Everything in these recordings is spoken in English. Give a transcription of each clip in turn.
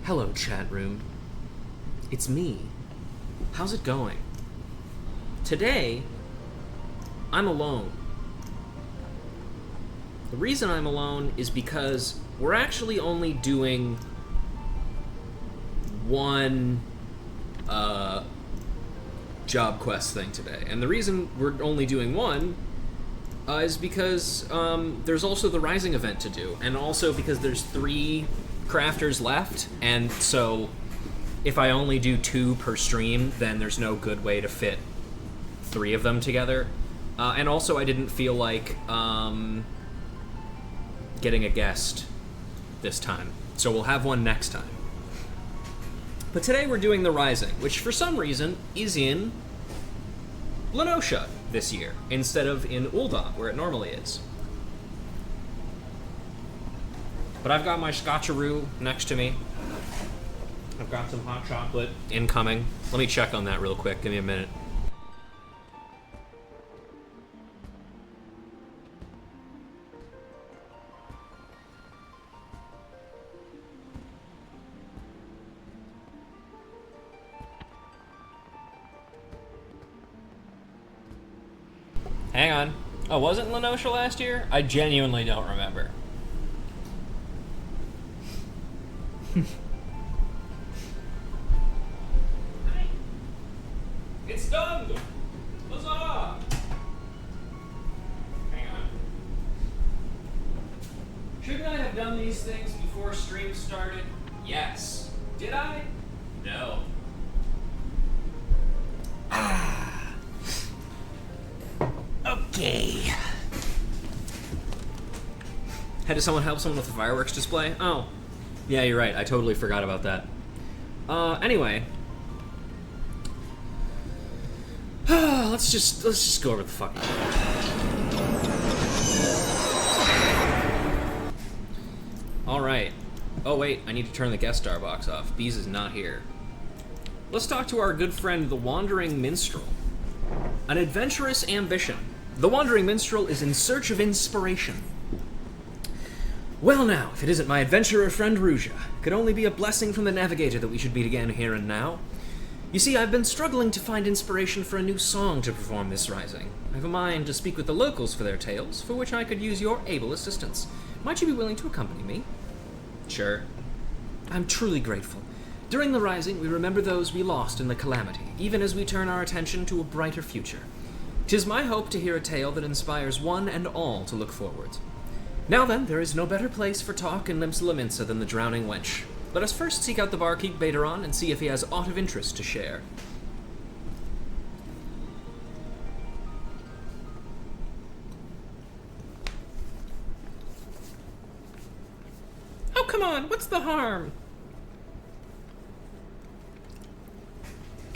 Hello, chat room. It's me. How's it going? Today, I'm alone. The reason I'm alone is because we're actually only doing one job quest thing today. And the reason we're only doing one is because there's also the Rising event to do, and also because there's 3 crafters left, and so if I only do 2 per stream, then there's no good way to fit 3 of them together. And also I didn't feel like getting a guest this time, so we'll have one next time. But today we're doing the Rising, which for some reason is in Lenosha this year, instead of in Uldam, where it normally is. But I've got my scotcheroo next to me. I've got some hot chocolate incoming. Let me check on that real quick, give me a minute. Hang on. Oh, wasn't Lenosha last year? I genuinely don't remember. It's done! Huzzah! Hang on. Shouldn't I have done these things before stream started? Yes. Did I? No. Okay. Had someone help someone with the fireworks display? Oh. Yeah, you're right. I totally forgot about that. Anyway. let's just go over the fucking Alright. Oh wait, I need to turn the guest star box off. Bees is not here. Let's talk to our good friend, the Wandering Minstrel. An adventurous ambition. The Wandering Minstrel is in search of inspiration. Well now, if it isn't my adventurer friend Ruja, it could only be a blessing from the Navigator that we should meet again here and now. You see, I've been struggling to find inspiration for a new song to perform this Rising. I have a mind to speak with the locals for their tales, for which I could use your able assistance. Might you be willing to accompany me? Sure. I'm truly grateful. During the Rising, we remember those we lost in the calamity, even as we turn our attention to a brighter future. 'Tis my hope to hear a tale that inspires one and all to look forward. Now then, there is no better place for talk in Limsa than the Drowning Wench. Let us first seek out the barkeep Baderon and see if he has aught of interest to share. Oh, come on, what's the harm?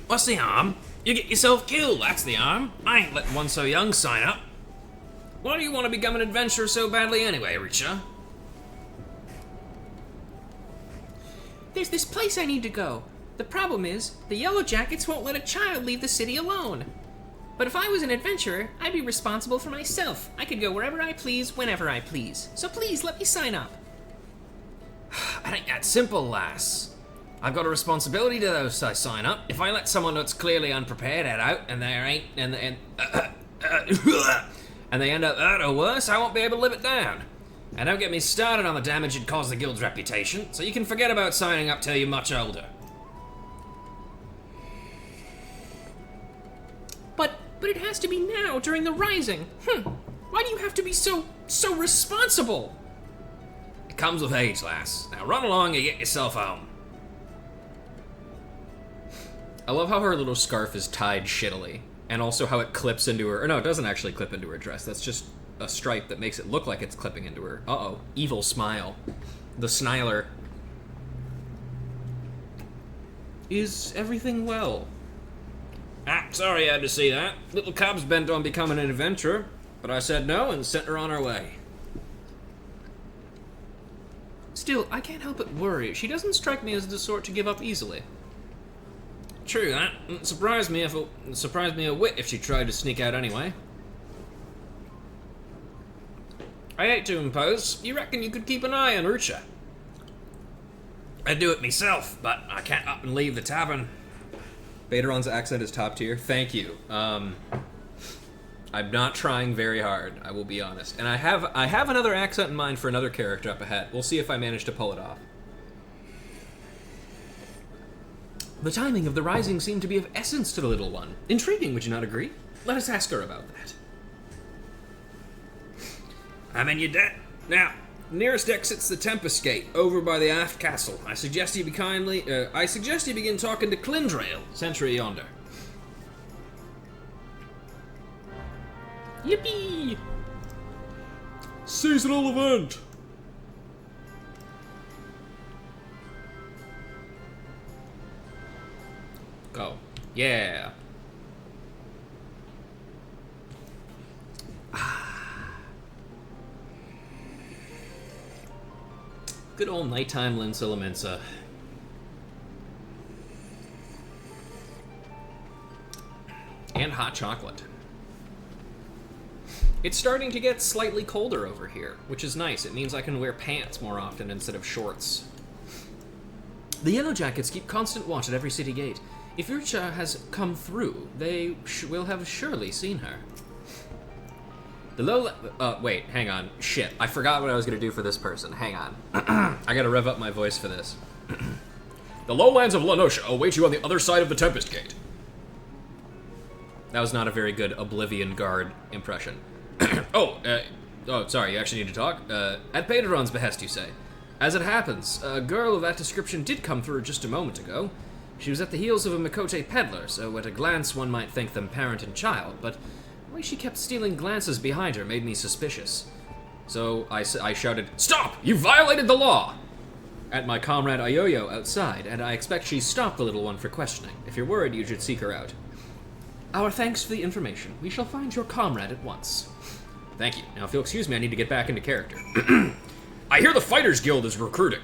What's the harm? You get yourself killed, that's the harm. I ain't letting one so young sign up. Why do you want to become an adventurer so badly anyway, Richa? There's this place I need to go. The problem is, the Yellow Jackets won't let a child leave the city alone. But if I was an adventurer, I'd be responsible for myself. I could go wherever I please, whenever I please. So please, let me sign up. It ain't that simple, lass. I've got a responsibility to those I sign up. If I let someone that's clearly unprepared head out, and they ain't, and they end up that or worse, I won't be able to live it down. And don't get me started on the damage it caused the guild's reputation, so you can forget about signing up till you're much older. But it has to be now, during the Rising. Why do you have to be so responsible? It comes with age, lass. Now run along and get yourself home. I love how her little scarf is tied shittily, and also how it clips into her, or no, it doesn't actually clip into her dress, that's just a stripe that makes it look like it's clipping into her. Uh-oh, evil smile. The Sniler. Is everything well? Sorry I had to see that. Little Cobb's bent on becoming an adventurer, but I said no and sent her on her way. Still, I can't help but worry. She doesn't strike me as the sort to give up easily. True that. It surprised me a whit if she tried to sneak out anyway. I hate to impose. You reckon you could keep an eye on Rucha? I'd do it myself, but I can't up and leave the tavern. Baderon's accent is top tier. Thank you. I'm not trying very hard, I will be honest. And I have another accent in mind for another character up ahead. We'll see if I manage to pull it off. The timing of the rising seemed to be of essence to the little one. Intriguing, would you not agree? Let us ask her about that. I'm in your debt. Now, nearest exit's the Tempest Gate, over by the aft castle. I suggest you begin talking to Clindrail, sentry yonder. Yippee! Seasonal event! Go. Yeah. Good old nighttime Linsilaminsa. And hot chocolate. It's starting to get slightly colder over here, which is nice. It means I can wear pants more often instead of shorts. The Yellow Jackets keep constant watch at every city gate. If Urcha has come through, they will have surely seen her. The wait, hang on. Shit, I forgot what I was gonna do for this person. Hang on. I gotta rev up my voice for this. The lowlands of Lenosha await you on the other side of the Tempest Gate. That was not a very good Oblivion Guard impression. Oh, sorry, you actually need to talk? At Baderon's behest, you say. As it happens, a girl of that description did come through just a moment ago. She was at the heels of a Mikote peddler, so at a glance one might think them parent and child, but the way she kept stealing glances behind her made me suspicious. So I shouted, "Stop! You violated the law!" at my comrade Ayoyo outside, and I expect she stopped the little one for questioning. If you're worried, you should seek her out. Our thanks for the information. We shall find your comrade at once. Thank you. Now, if you'll excuse me, I need to get back into character. I hear the Fighters Guild is recruiting.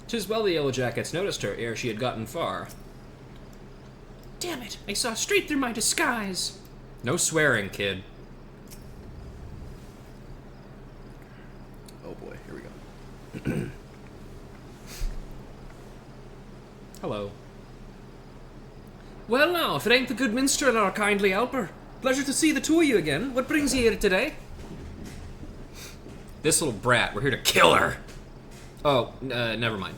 "'Tis well the Yellow Jackets noticed her ere she had gotten far." Damn it, I saw straight through my disguise. No swearing, kid. Oh boy, here we go. Hello. Well now, if it ain't the good minstrel and our kindly helper. Pleasure to see the two of you again. What brings you here today? This little brat, we're here to kill her. Oh, never mind.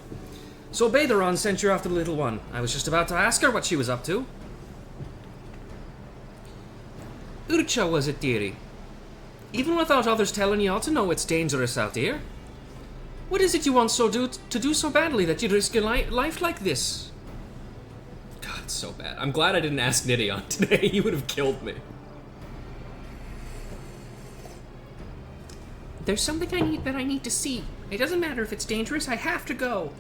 So Baderon sent you after the little one. I was just about to ask her what she was up to. Urcha, was it, dearie? Even without others telling you, ought to know it's dangerous out here. What is it you want to do so badly that you'd risk your life like this? God, it's so bad. I'm glad I didn't ask Nidion today. He would have killed me. There's something I need to see. It doesn't matter if it's dangerous, I have to go.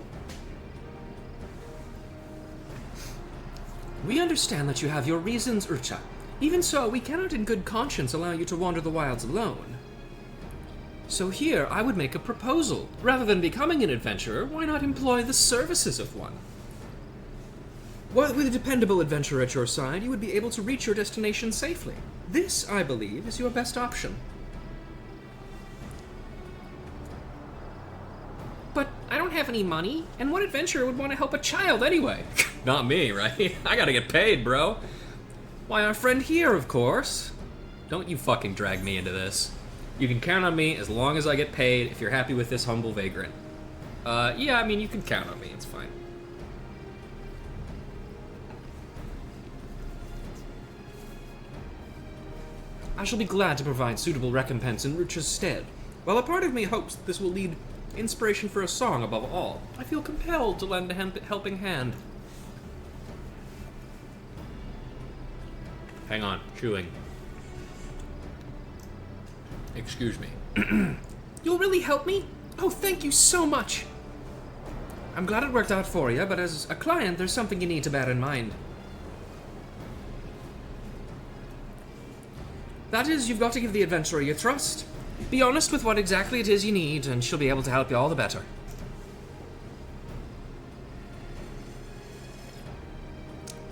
We understand that you have your reasons, Urcha. Even so, we cannot in good conscience allow you to wander the wilds alone. So here, I would make a proposal. Rather than becoming an adventurer, why not employ the services of one? With a dependable adventurer at your side, you would be able to reach your destination safely. This, I believe, is your best option. But I don't have any money, and what adventurer would want to help a child anyway? Not me, right? I gotta get paid, bro. Why, our friend here, of course. Don't you fucking drag me into this. You can count on me as long as I get paid if you're happy with this humble vagrant. Yeah, I mean, you can count on me, it's fine. I shall be glad to provide suitable recompense in Rucha's stead. While a part of me hopes this will lead inspiration for a song above all, I feel compelled to lend a helping hand. Hang on, chewing. Excuse me. You'll really help me? Oh, thank you so much. I'm glad it worked out for you, but as a client, there's something you need to bear in mind. That is, you've got to give the adventurer your trust. Be honest with what exactly it is you need, and she'll be able to help you all the better.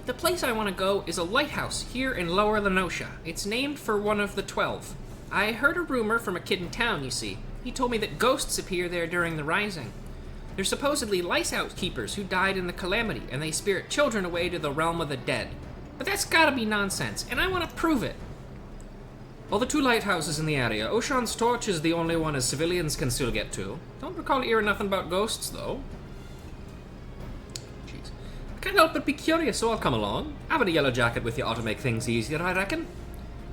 The place I want to go is a lighthouse here in Lower Lenosha. It's named for one of the 12. I heard a rumor from a kid in town, you see. He told me that ghosts appear there during the rising. They're supposedly lighthouse keepers who died in the calamity, and they spirit children away to the realm of the dead. But that's gotta be nonsense, and I want to prove it. Well, the 2 lighthouses in the area, Ocean's Torch is the only one as civilians can still get to. Don't recall hearing nothing about ghosts, though. Jeez. I can't help but be curious, so I'll come along. Having a yellow jacket with you ought to make things easier, I reckon.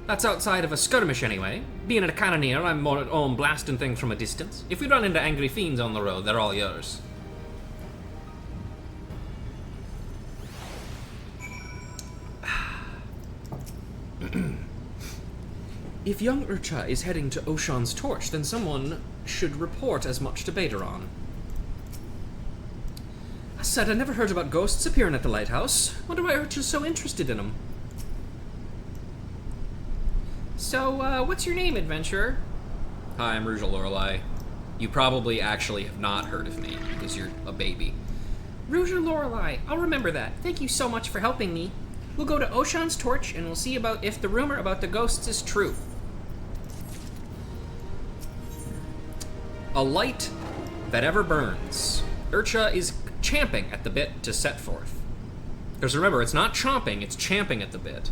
That's outside of a skirmish, anyway. Being a cannoneer, I'm more at home blasting things from a distance. If we run into angry fiends on the road, they're all yours. If young Urcha is heading to Ocean's Torch, then someone should report as much to Baderon. I said I never heard about ghosts appearing at the lighthouse. Wonder why Urcha's so interested in them. So, what's your name, adventurer? Hi, I'm Rouge Lorelei. You probably actually have not heard of me, because you're a baby. Rouge Lorelei. I'll remember that. Thank you so much for helping me. We'll go to Ocean's Torch, and we'll see about if the rumor about the ghosts is true. A light that ever burns. Urcha is champing at the bit to set forth. Because remember, it's not chomping, it's champing at the bit.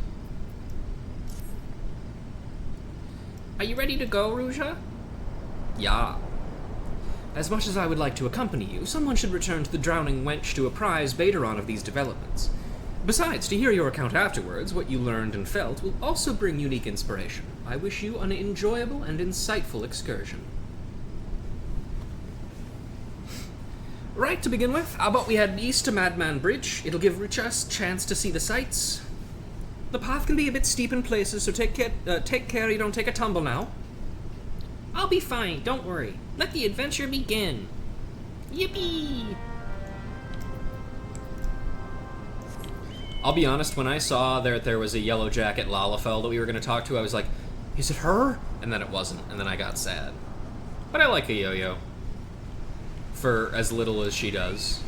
Are you ready to go, Ruja? Yeah. As much as I would like to accompany you, someone should return to the drowning wench to apprise Baderon of these developments. Besides, to hear your account afterwards, what you learned and felt will also bring unique inspiration. I wish you an enjoyable and insightful excursion. Right, to begin with, how about we head east to Madman Bridge? It'll give Ruchas a chance to see the sights. The path can be a bit steep in places, so take care you don't take a tumble now. I'll be fine, don't worry. Let the adventure begin. Yippee! I'll be honest, when I saw there was a yellow jacket Lalafell that we were going to talk to, I was like, is it her? And then it wasn't, and then I got sad. But I like a yo-yo. For as little as she does.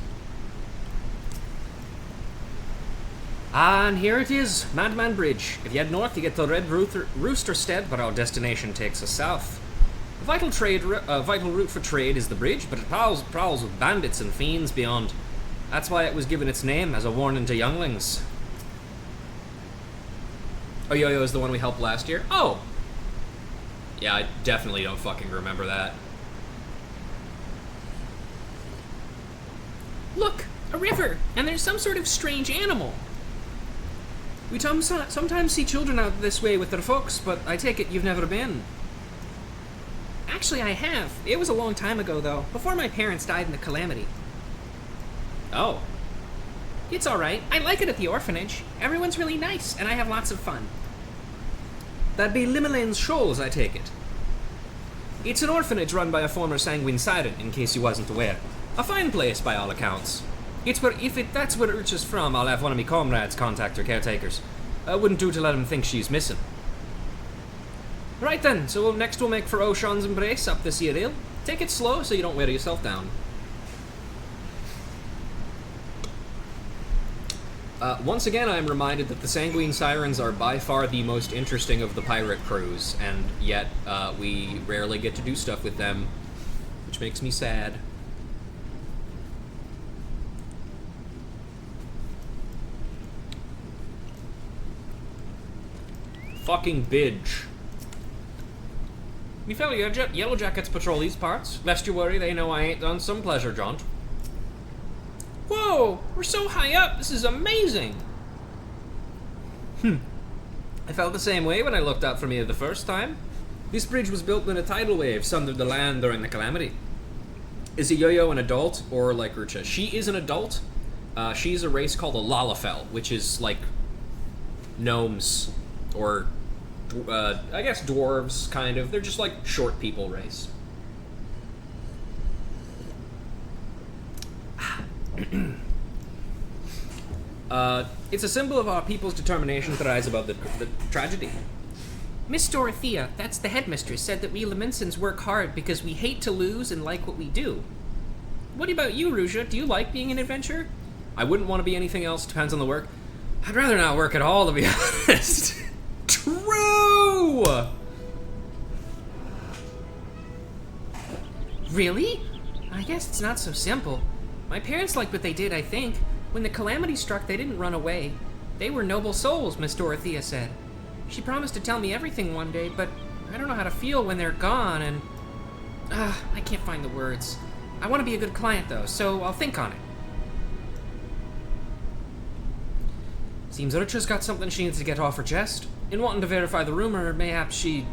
And here it is, Madman Bridge. If you head north, you get to Red Rooster Stead, but our destination takes us south. A vital route for trade is the bridge, but it prowls with bandits and fiends beyond. That's why it was given its name, as a warning to younglings. Oh, Yo-Yo is the one we helped last year? Oh! Yeah, I definitely don't fucking remember that. Look! A river! And there's some sort of strange animal. We sometimes see children out this way with their folks, but I take it you've never been. Actually, I have. It was a long time ago, though, before my parents died in the calamity. Oh. It's alright. I like it at the orphanage. Everyone's really nice, and I have lots of fun. That'd be Limelane's Shoals, I take it. It's an orphanage run by a former sanguine siren, in case you wasn't aware. A fine place, by all accounts. That's where Urcha's from, I'll have one of me comrades contact her caretakers. Wouldn't do to let him think she's missing. Right then, so next we'll make for Ocean's Embrace up this here hill. Take it slow so you don't wear yourself down. Once again, I am reminded that the Sanguine Sirens are by far the most interesting of the pirate crews, and yet we rarely get to do stuff with them, which makes me sad. Fucking bitch. Me fellow Yellow Jackets patrol these parts. Lest you worry, they know I ain't done some pleasure jaunt. Whoa! We're so high up! This is amazing! I felt the same way when I looked out from here the first time. This bridge was built when a tidal wave sundered the land during the calamity. Is a Yo-Yo an adult, or like Urcha? She is an adult. She's a race called a Lalafell, which is like gnomes, or I guess dwarves, kind of. They're just like short people race. It's a symbol of our people's determination to rise above the tragedy. Miss Dorothea, that's the headmistress, said that we Laminsons work hard because we hate to lose and like what we do. What about you, Ruja? Do you like being an adventurer? I wouldn't want to be anything else, depends on the work. I'd rather not work at all, to be honest. True! Really? I guess it's not so simple. My parents liked what they did, I think. When the calamity struck, they didn't run away. They were noble souls, Miss Dorothea said. She promised to tell me everything one day, but I don't know how to feel when they're gone, and... I can't find the words. I want to be a good client, though, so I'll think on it. Seems Urcha's got something she needs to get off her chest. In wanting to verify the rumor, mayhaps she...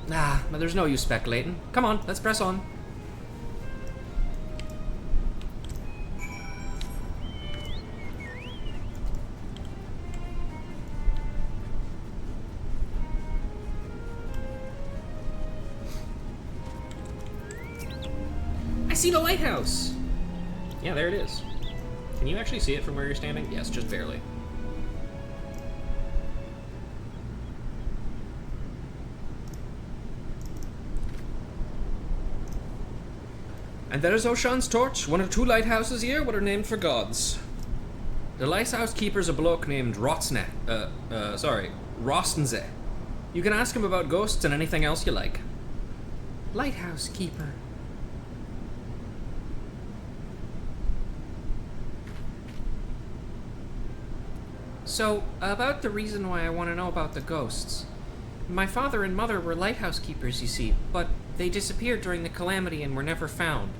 but there's no use speculating. Come on, let's press on. I see the lighthouse! Yeah, there it is. Can you actually see it from where you're standing? Yes, just barely. And there is Oshan's torch, one of 2 lighthouses here, what are named for gods. The lighthouse keeper's a bloke named Rostnze. You can ask him about ghosts and anything else you like. Lighthouse keeper. So, about the reason why I want to know about the ghosts. My father and mother were lighthouse keepers, you see, but they disappeared during the calamity and were never found.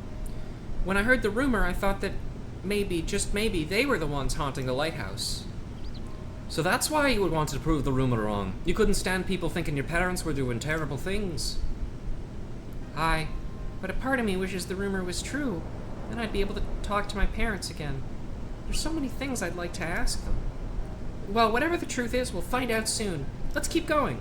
When I heard the rumor, I thought that maybe, just maybe, they were the ones haunting the lighthouse. So that's why you would want to prove the rumor wrong. You couldn't stand people thinking your parents were doing terrible things. Aye, but a part of me wishes the rumor was true. Then I'd be able to talk to my parents again. There's so many things I'd like to ask them. Well, whatever the truth is, we'll find out soon. Let's keep going.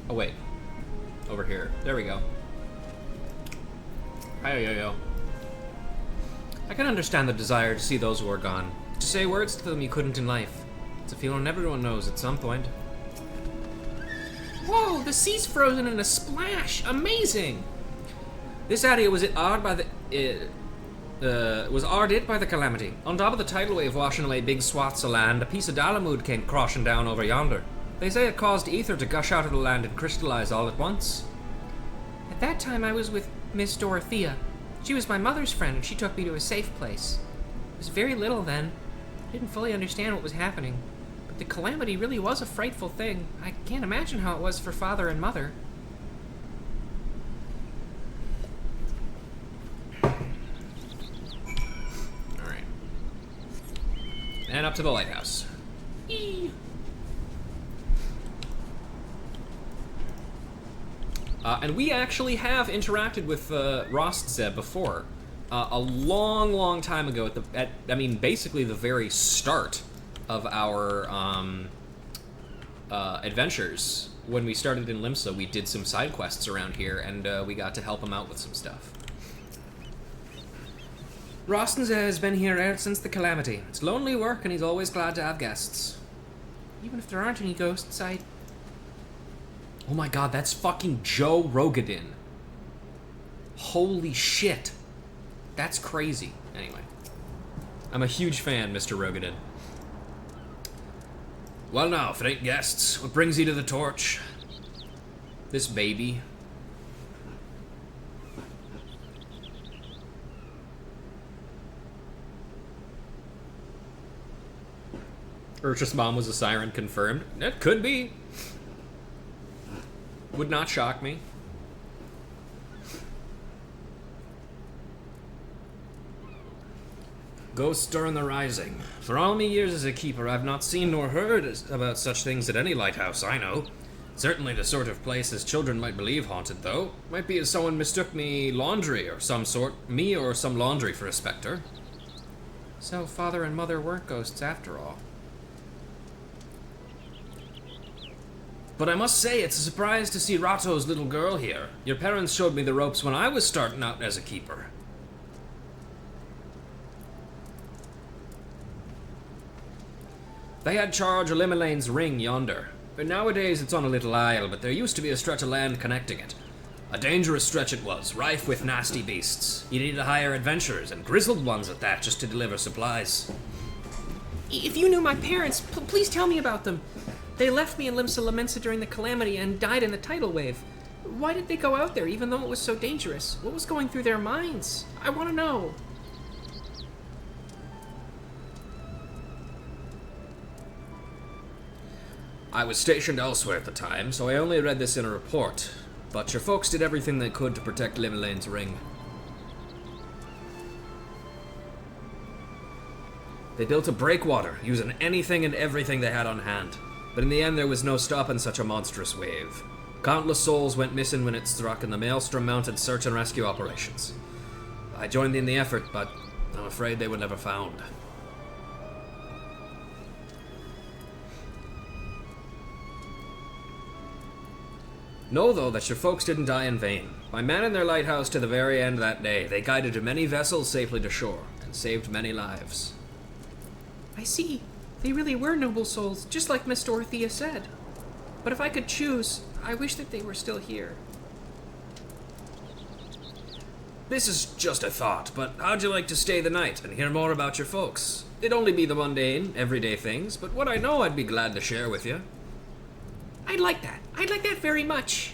Oh, wait. Over here. There we go. Hi-yo-yo. I can understand the desire to see those who are gone. To say words to them you couldn't in life. It's a feeling everyone knows at some point. Whoa, the sea's frozen in a splash! Amazing! This area was hard by the calamity. On top of the tidal wave washing away big swaths of land, a piece of Dalamud came crashing down over yonder. They say it caused ether to gush out of the land and crystallize all at once. At that time, I was with Miss Dorothea. She was my mother's friend, and she took me to a safe place. I was very little then. I didn't fully understand what was happening. But the calamity really was a frightful thing. I can't imagine how it was for father and mother. Alright. And up to the lighthouse. Eee. And we actually have interacted with Rostnze before. A long, long time ago, basically the very start of our adventures. When we started in Limsa, we did some side quests around here, and we got to help him out with some stuff. Rostnze has been here since the calamity. It's lonely work, and he's always glad to have guests. Even if there aren't any ghosts, Oh my god, that's fucking Joe Rogadin. Holy shit. That's crazy. Anyway. I'm a huge fan, Mr. Rogadin. Well now, if it ain't guests, what brings you to the torch? This baby. Urcha's mom was a siren, confirmed. It could be. Would not shock me. Ghosts during the rising. For all me years as a keeper, I've not seen nor heard about such things at any lighthouse I know. Certainly the sort of place as children might believe haunted, though. Might be as someone mistook me laundry or some sort, me or some laundry for a spectre. So father and mother weren't ghosts after all. But I must say, it's a surprise to see Ratto's little girl here. Your parents showed me the ropes when I was starting out as a keeper. They had charge of Limelane's ring yonder. But nowadays it's on a little isle, but there used to be a stretch of land connecting it. A dangerous stretch it was, rife with nasty beasts. You needed to hire adventurers, and grizzled ones at that, just to deliver supplies. If you knew my parents, please tell me about them. They left me in Limsa Lamensa during the calamity and died in the tidal wave. Why did they go out there, even though it was so dangerous? What was going through their minds? I want to know. I was stationed elsewhere at the time, so I only read this in a report. But your folks did everything they could to protect Limelane's ring. They built a breakwater, using anything and everything they had on hand. But in the end, there was no stopping such a monstrous wave. Countless souls went missing when it struck, and the Maelstrom mounted search and rescue operations. I joined in the effort, but I'm afraid they were never found. Know, though, that your folks didn't die in vain. By manning their lighthouse to the very end that day, they guided many vessels safely to shore, and saved many lives. I see. They really were noble souls, just like Miss Dorothea said. But if I could choose, I wish that they were still here. This is just a thought, but how'd you like to stay the night and hear more about your folks? It'd only be the mundane, everyday things, but what I know I'd be glad to share with you. I'd like that. I'd like that very much.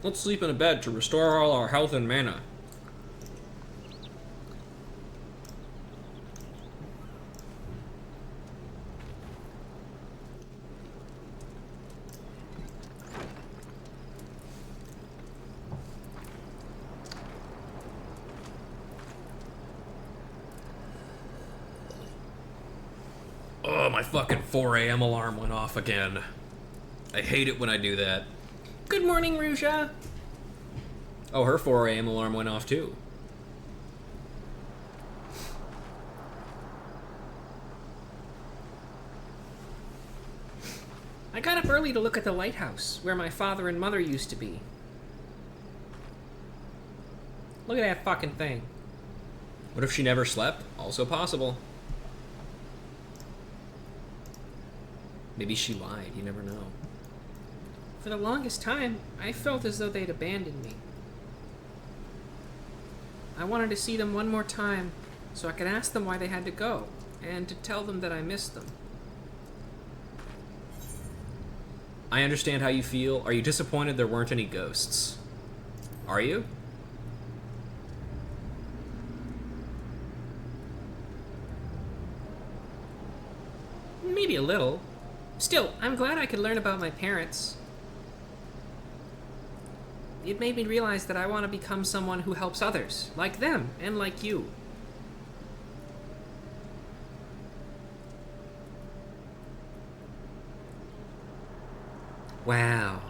Let's sleep in a bed to restore all our health and mana. Oh, my fucking 4 a.m. alarm went off again. I hate it when I do that. Good morning, Ruja. Oh, her 4 a.m. alarm went off too. I got up early to look at the lighthouse, where my father and mother used to be. Look at that fucking thing. What if she never slept? Also possible. Maybe she lied, you never know. For the longest time, I felt as though they'd abandoned me. I wanted to see them one more time, so I could ask them why they had to go, and to tell them that I missed them. I understand how you feel. Are you disappointed there weren't any ghosts? Are you? Maybe a little. Still, I'm glad I could learn about my parents. It made me realize that I want to become someone who helps others, like them, and like you. Wow.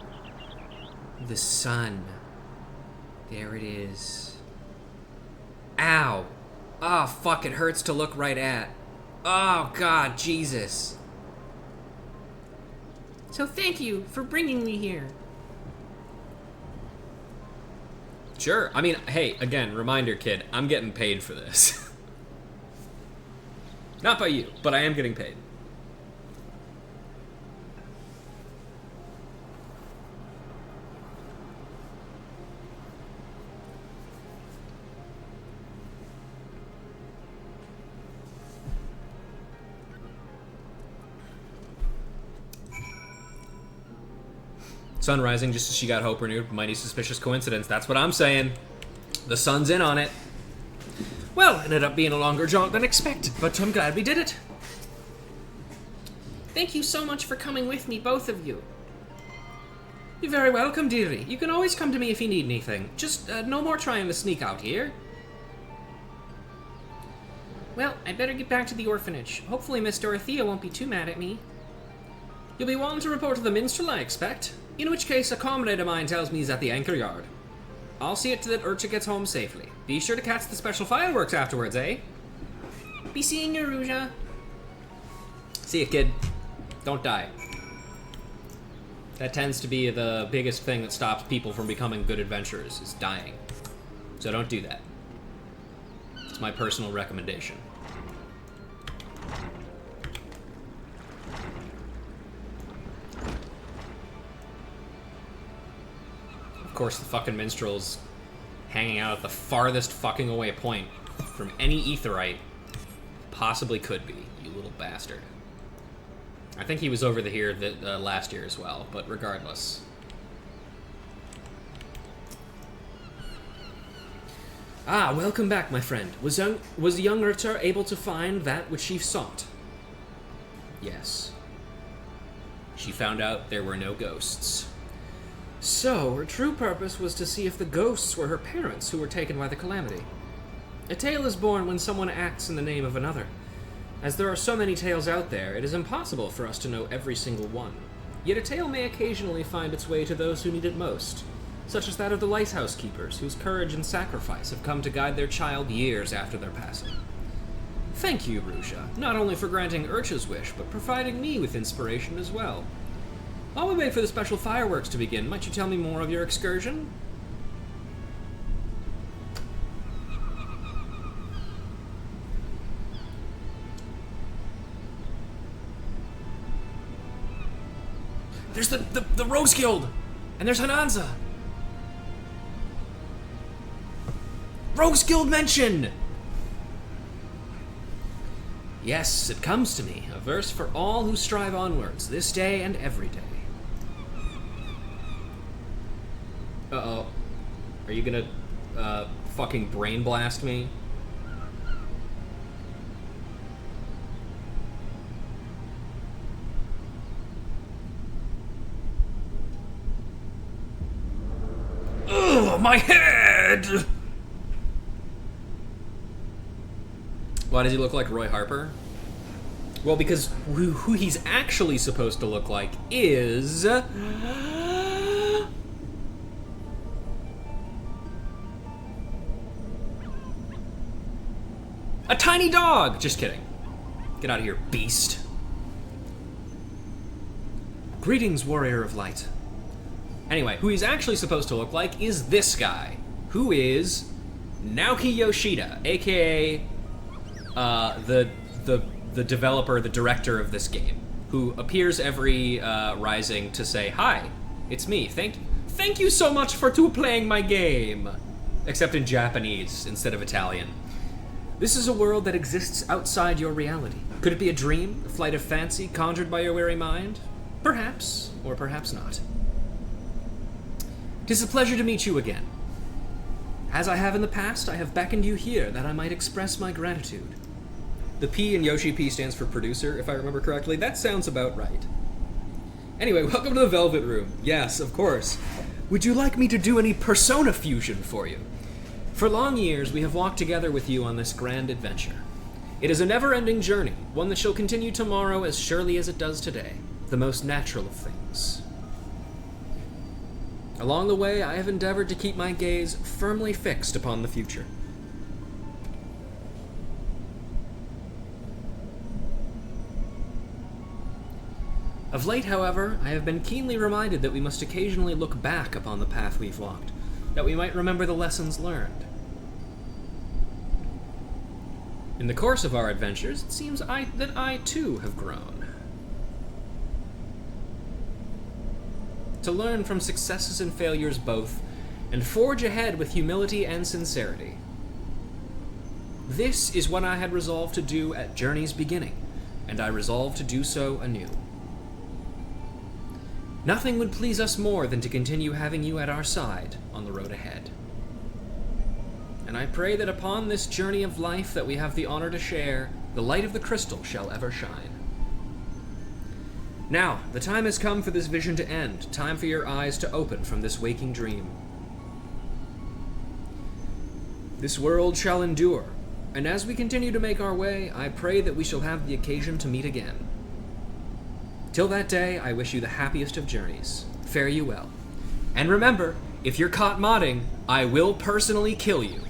The sun. There it is. Ow! Oh, fuck, it hurts to look right at. Oh, God, Jesus. So thank you for bringing me here. Sure. I mean, hey, again, reminder, kid, I'm getting paid for this. Not by you, but I am getting paid. Sun rising just as she got hope renewed. Mighty suspicious coincidence. That's what I'm saying. The sun's in on it. Well, it ended up being a longer jaunt than expected, but I'm glad we did it. Thank you so much for coming with me, both of you. You're very welcome, dearie. You can always come to me if you need anything. Just no more trying to sneak out here. Well, I'd better get back to the orphanage. Hopefully Miss Dorothea won't be too mad at me. You'll be wanting to report to the minstrel, I expect. In which case, a comrade of mine tells me he's at the anchor yard. I'll see it to that Urcha gets home safely. Be sure to catch the special fireworks afterwards, eh? Be seeing you, Ruja. See ya, kid. Don't die. That tends to be the biggest thing that stops people from becoming good adventurers, is dying. So don't do that. It's my personal recommendation. Of course, the fucking minstrel's hanging out at the farthest fucking away point from any aetheryte possibly could be, you little bastard. I think he was over here last year as well, but regardless. Ah, welcome back, my friend. Was young Ritter able to find that which she sought? Yes. She found out there were no ghosts. So, her true purpose was to see if the ghosts were her parents who were taken by the calamity. A tale is born when someone acts in the name of another. As there are so many tales out there, it is impossible for us to know every single one. Yet a tale may occasionally find its way to those who need it most, such as that of the lighthouse keepers, whose courage and sacrifice have come to guide their child years after their passing. Thank you, Ruja, not only for granting Urcha's wish, but providing me with inspiration as well. While we wait for the special fireworks to begin, might you tell me more of your excursion? There's the Rogues Guild! And there's Hananza! Rogues Guild mention! Yes, it comes to me, a verse for all who strive onwards, this day and every day. Uh-oh. Are you gonna, fucking brain blast me? Ugh, my head! Why does he look like Roy Harper? Well, because who he's actually supposed to look like is... a tiny dog! Just kidding. Get out of here, beast. Greetings, warrior of light. Anyway, who he's actually supposed to look like is this guy, who is Naoki Yoshida, aka the developer, the director of this game, who appears every Rising to say, "Hi, it's me. Thank you so much for playing my game," except in Japanese instead of Italian. This is a world that exists outside your reality. Could it be a dream, a flight of fancy conjured by your weary mind? Perhaps, or perhaps not. 'Tis a pleasure to meet you again. As I have in the past, I have beckoned you here that I might express my gratitude. The P in Yoshi P stands for producer, if I remember correctly. That sounds about right. Anyway, welcome to the Velvet Room. Yes, of course. Would you like me to do any persona fusion for you? For long years, we have walked together with you on this grand adventure. It is a never-ending journey, one that shall continue tomorrow as surely as it does today, the most natural of things. Along the way, I have endeavored to keep my gaze firmly fixed upon the future. Of late, however, I have been keenly reminded that we must occasionally look back upon the path we've walked, that we might remember the lessons learned. In the course of our adventures, it seems that I too have grown. To learn from successes and failures both, and forge ahead with humility and sincerity. This is what I had resolved to do at Journey's beginning, and I resolve to do so anew. Nothing would please us more than to continue having you at our side on the road ahead. And I pray that upon this journey of life that we have the honor to share, the light of the crystal shall ever shine. Now, the time has come for this vision to end, time for your eyes to open from this waking dream. This world shall endure, and as we continue to make our way, I pray that we shall have the occasion to meet again. Till that day, I wish you the happiest of journeys. Fare you well. And remember, If you're caught modding, I will personally kill you.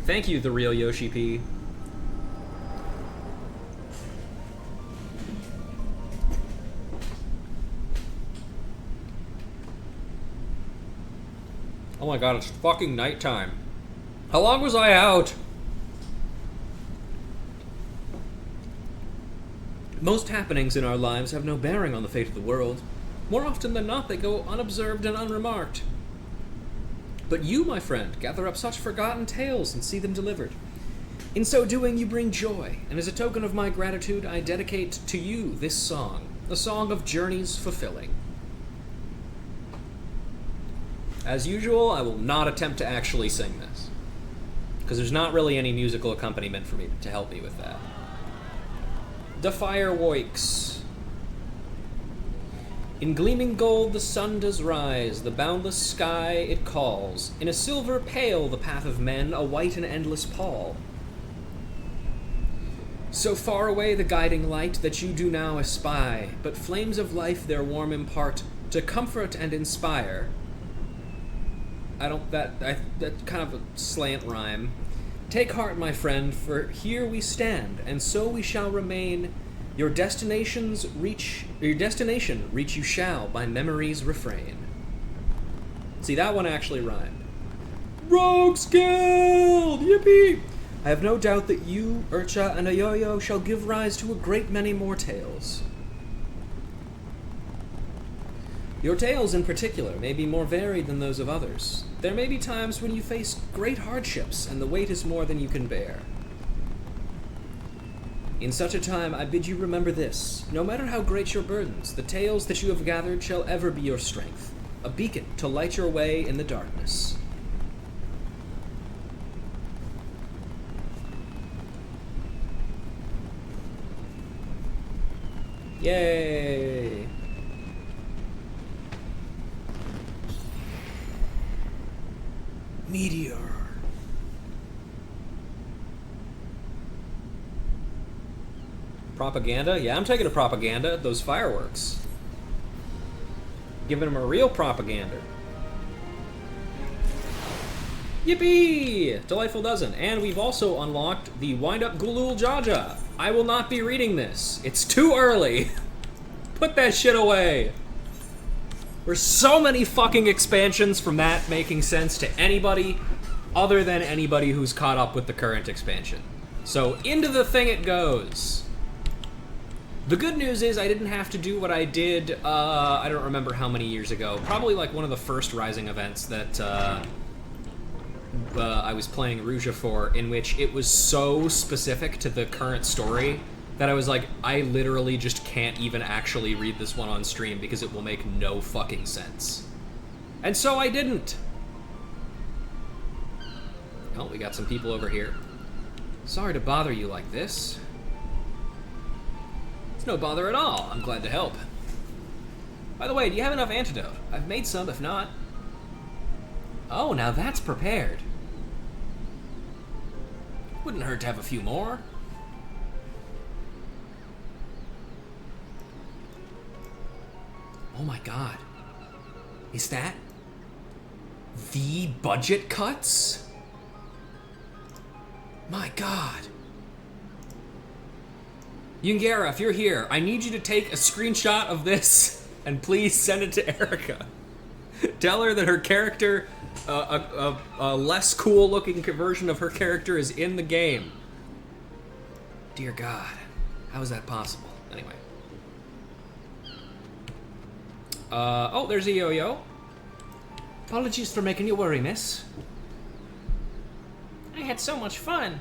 Thank you, the real Yoshi P. Oh my god, it's fucking nighttime. How long was I out? Most happenings in our lives have no bearing on the fate of the world. More often than not, they go unobserved and unremarked. But you, my friend, gather up such forgotten tales and see them delivered. In so doing, you bring joy, and as a token of my gratitude, I dedicate to you this song, a song of journeys fulfilling. As usual, I will not attempt to actually sing this, because there's not really any musical accompaniment for me to help me with that. The fireworks. In gleaming gold the sun does rise, the boundless sky it calls. In a silver pale the path of men, a white and endless pall. So far away the guiding light that you do now espy, but flames of life their warm impart, to comfort and inspire. That's kind of a slant rhyme. Take heart, my friend, for here we stand, and so we shall remain. Your destination reach you shall, by memory's refrain. See, that one actually rhymed. Rogues Guild! Yippee! I have no doubt that you, Urcha, and Ayoyo shall give rise to a great many more tales. Your tales, in particular, may be more varied than those of others. There may be times when you face great hardships, and the weight is more than you can bear. In such a time, I bid you remember this. No matter how great your burdens, the tales that you have gathered shall ever be your strength, a beacon to light your way in the darkness. Yay! Meteor. Propaganda? Yeah, I'm taking a propaganda. Those fireworks. Giving them a real propaganda. Yippee! Delightful dozen. And we've also unlocked the Wind-Up Gulul Jaja. I will not be reading this. It's too early. Put that shit away. There's so many fucking expansions from that making sense to anybody other than anybody who's caught up with the current expansion. So into the thing it goes. The good news is I didn't have to do what I did, I don't remember how many years ago. Probably like one of the first Rising events that I was playing Ruja for, in which it was so specific to the current story that I was like, I literally just can't even actually read this one on stream because it will make no fucking sense. And so I didn't. Oh, we got some people over here. Sorry to bother you like this. It's no bother at all. I'm glad to help. By the way, do you have enough antidote? I've made some, if not. Oh, now that's prepared. Wouldn't hurt to have a few more. Oh my god. Is that the budget cuts? My god. Yungera, if you're here, I need you to take a screenshot of this and please send it to Erica. Tell her that her character, a less cool looking version of her character is in the game. Dear God, how is that possible? Anyway. Oh, there's a yo-yo. Apologies for making you worry, miss. I had so much fun.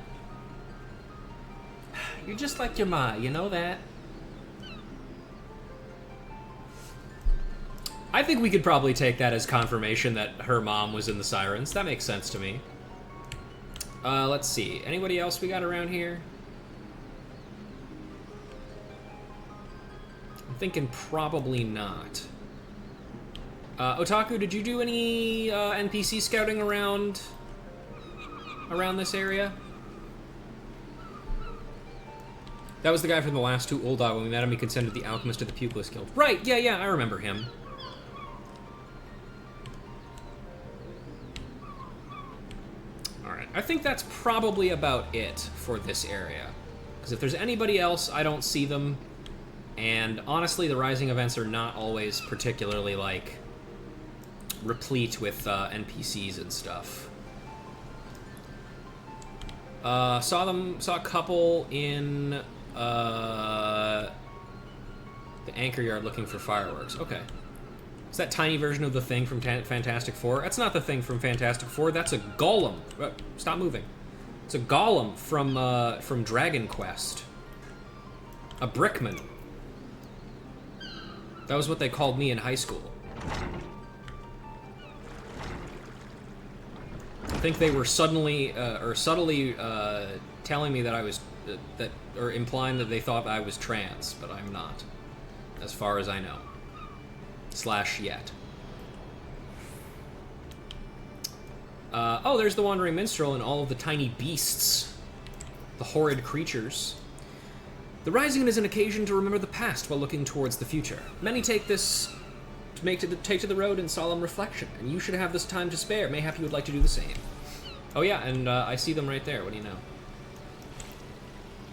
You're just like your ma, you know that? I think we could probably take that as confirmation that her mom was in the Sirens. That makes sense to me. Let's see. Anybody else we got around here? I'm thinking probably not. Otaku, did you do any NPC scouting around this area? That was the guy from the last two Ulda. When we met him, he consented the Alchemist of the Pupilist Guild. Right, yeah, I remember him. I think that's probably about it for this area. Because if there's anybody else, I don't see them. And honestly, the Rising events are not always particularly, like, replete with NPCs and stuff. Saw a couple in the Anchor Yard looking for fireworks. Okay. It's that tiny version of the thing from Fantastic Four. That's not the thing from Fantastic Four. That's a golem. Stop moving. It's a golem from Dragon Quest. A brickman. That was what they called me in high school. I think they were subtly telling me that I was or implying that they thought I was trans, but I'm not, as far as I know. / yet. Oh, there's the Wandering Minstrel and all of the tiny beasts. The horrid creatures. The Rising is an occasion to remember the past while looking towards the future. Many take this take to the road in solemn reflection, and you should have this time to spare. Mayhap you would like to do the same. Oh yeah, and I see them right there. What do you know?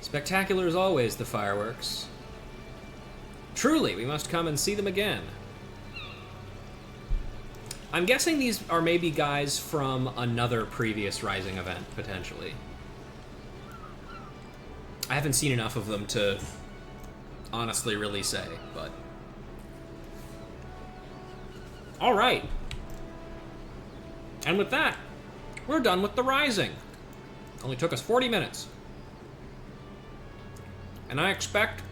Spectacular as always, the fireworks. Truly, we must come and see them again. I'm guessing these are maybe guys from another previous Rising event, potentially. I haven't seen enough of them to honestly really say, but... Alright. And with that, we're done with the Rising. Only took us 40 minutes. And I expect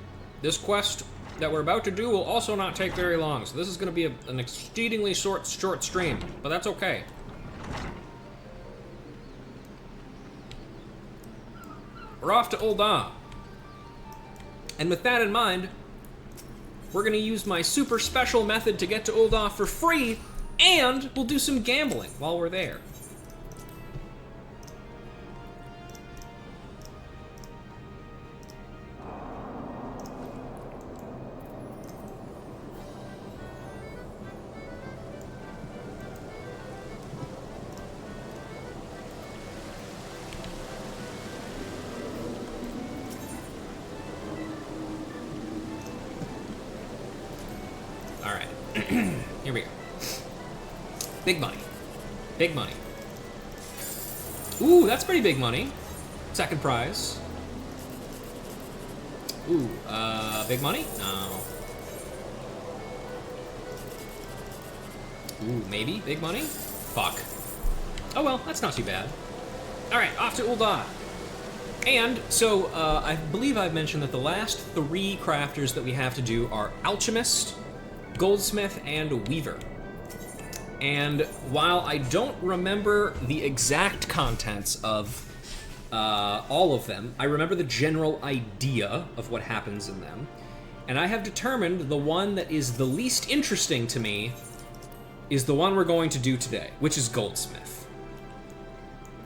this quest that we're about to do will also not take very long, so this is going to be an exceedingly short stream, but that's okay. We're off to Ul'dah. And with that in mind, we're going to use my super special method to get to Ul'dah for free, and we'll do some gambling while we're there. Here we go. Big money. Big money. Ooh, that's pretty big money. Second prize. Ooh, big money? No. Ooh, maybe big money? Fuck. Oh well, that's not too bad. Alright, off to Ul'dah. And, so, I believe I've mentioned that the last 3 crafters that we have to do are Alchemist, Goldsmith, and Weaver. And while I don't remember the exact contents of all of them, I remember the general idea of what happens in them. And I have determined the one that is the least interesting to me is the one we're going to do today, which is Goldsmith.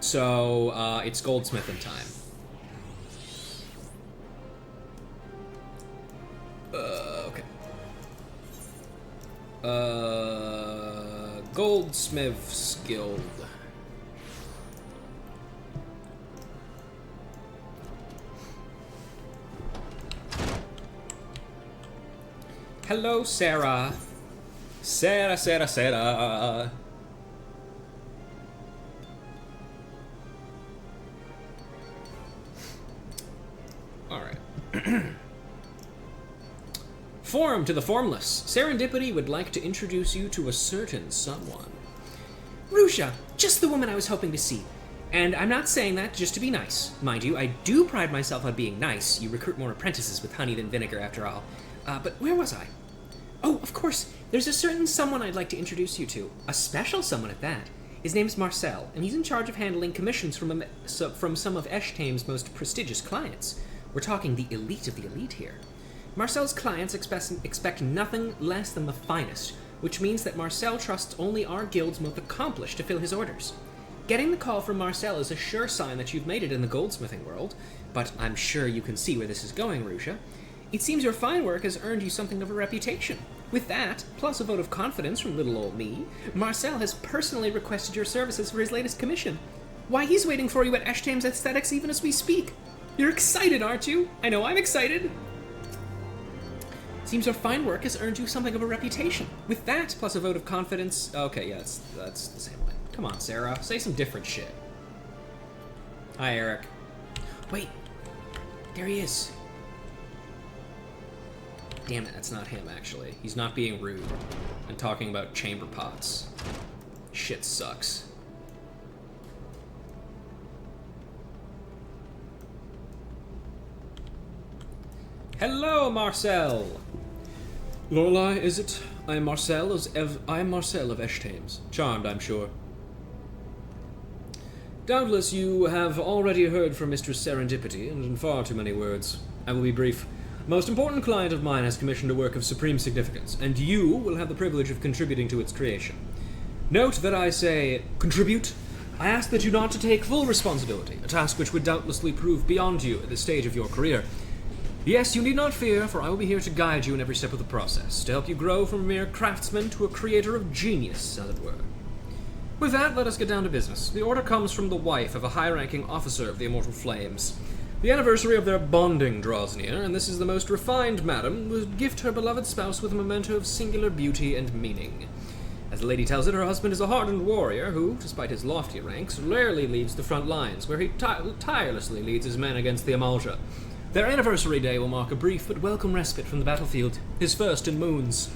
So, it's Goldsmith in time. Okay. Goldsmith's Guild. Hello, Sarah. Sarah. All right. Form to the formless. Serendipity would like to introduce you to a certain someone. Rusha, just the woman I was hoping to see. And I'm not saying that just to be nice. Mind you, I do pride myself on being nice. You recruit more apprentices with honey than vinegar, after all. But where was I? Oh, of course. There's a certain someone I'd like to introduce you to. A special someone at that. His name's Marcel, and he's in charge of handling commissions from some of Eshtame's most prestigious clients. We're talking the elite of the elite here. Marcel's clients expect nothing less than the finest, which means that Marcel trusts only our guild's most accomplished to fill his orders. Getting the call from Marcel is a sure sign that you've made it in the goldsmithing world, but I'm sure you can see where this is going, Rusha. It seems your fine work has earned you something of a reputation. With that, plus a vote of confidence from little old me, Marcel has personally requested your services for his latest commission. Why, he's waiting for you at Eshtam's Aesthetics even as we speak. You're excited, aren't you? I know I'm excited. Seems your fine work has earned you something of a reputation. With that, plus a vote of confidence... Okay, yeah, that's the same way. Come on, Sarah. Say some different shit. Hi, Eric. Wait. There he is. Damn it, that's not him, actually. He's not being rude and talking about chamber pots. Shit sucks. Hello, Marcel! Lorelei, is it? I am Marcel of Eshtames. Charmed, I'm sure. Doubtless you have already heard from Mistress Serendipity, and in far too many words. I will be brief. A most important client of mine has commissioned a work of supreme significance, and you will have the privilege of contributing to its creation. Note that I say, contribute. I ask that you not to take full responsibility, a task which would doubtlessly prove beyond you at this stage of your career. Yes, you need not fear, for I will be here to guide you in every step of the process, to help you grow from a mere craftsman to a creator of genius, as it were. With that, let us get down to business. The order comes from the wife of a high-ranking officer of the Immortal Flames. The anniversary of their bonding draws near, and this is the most refined madam would gift her beloved spouse with a memento of singular beauty and meaning. As the lady tells it, her husband is a hardened warrior who, despite his lofty ranks, rarely leaves the front lines, where he tirelessly leads his men against the Amalja. Their anniversary day will mark a brief but welcome respite from the battlefield, his first in moons.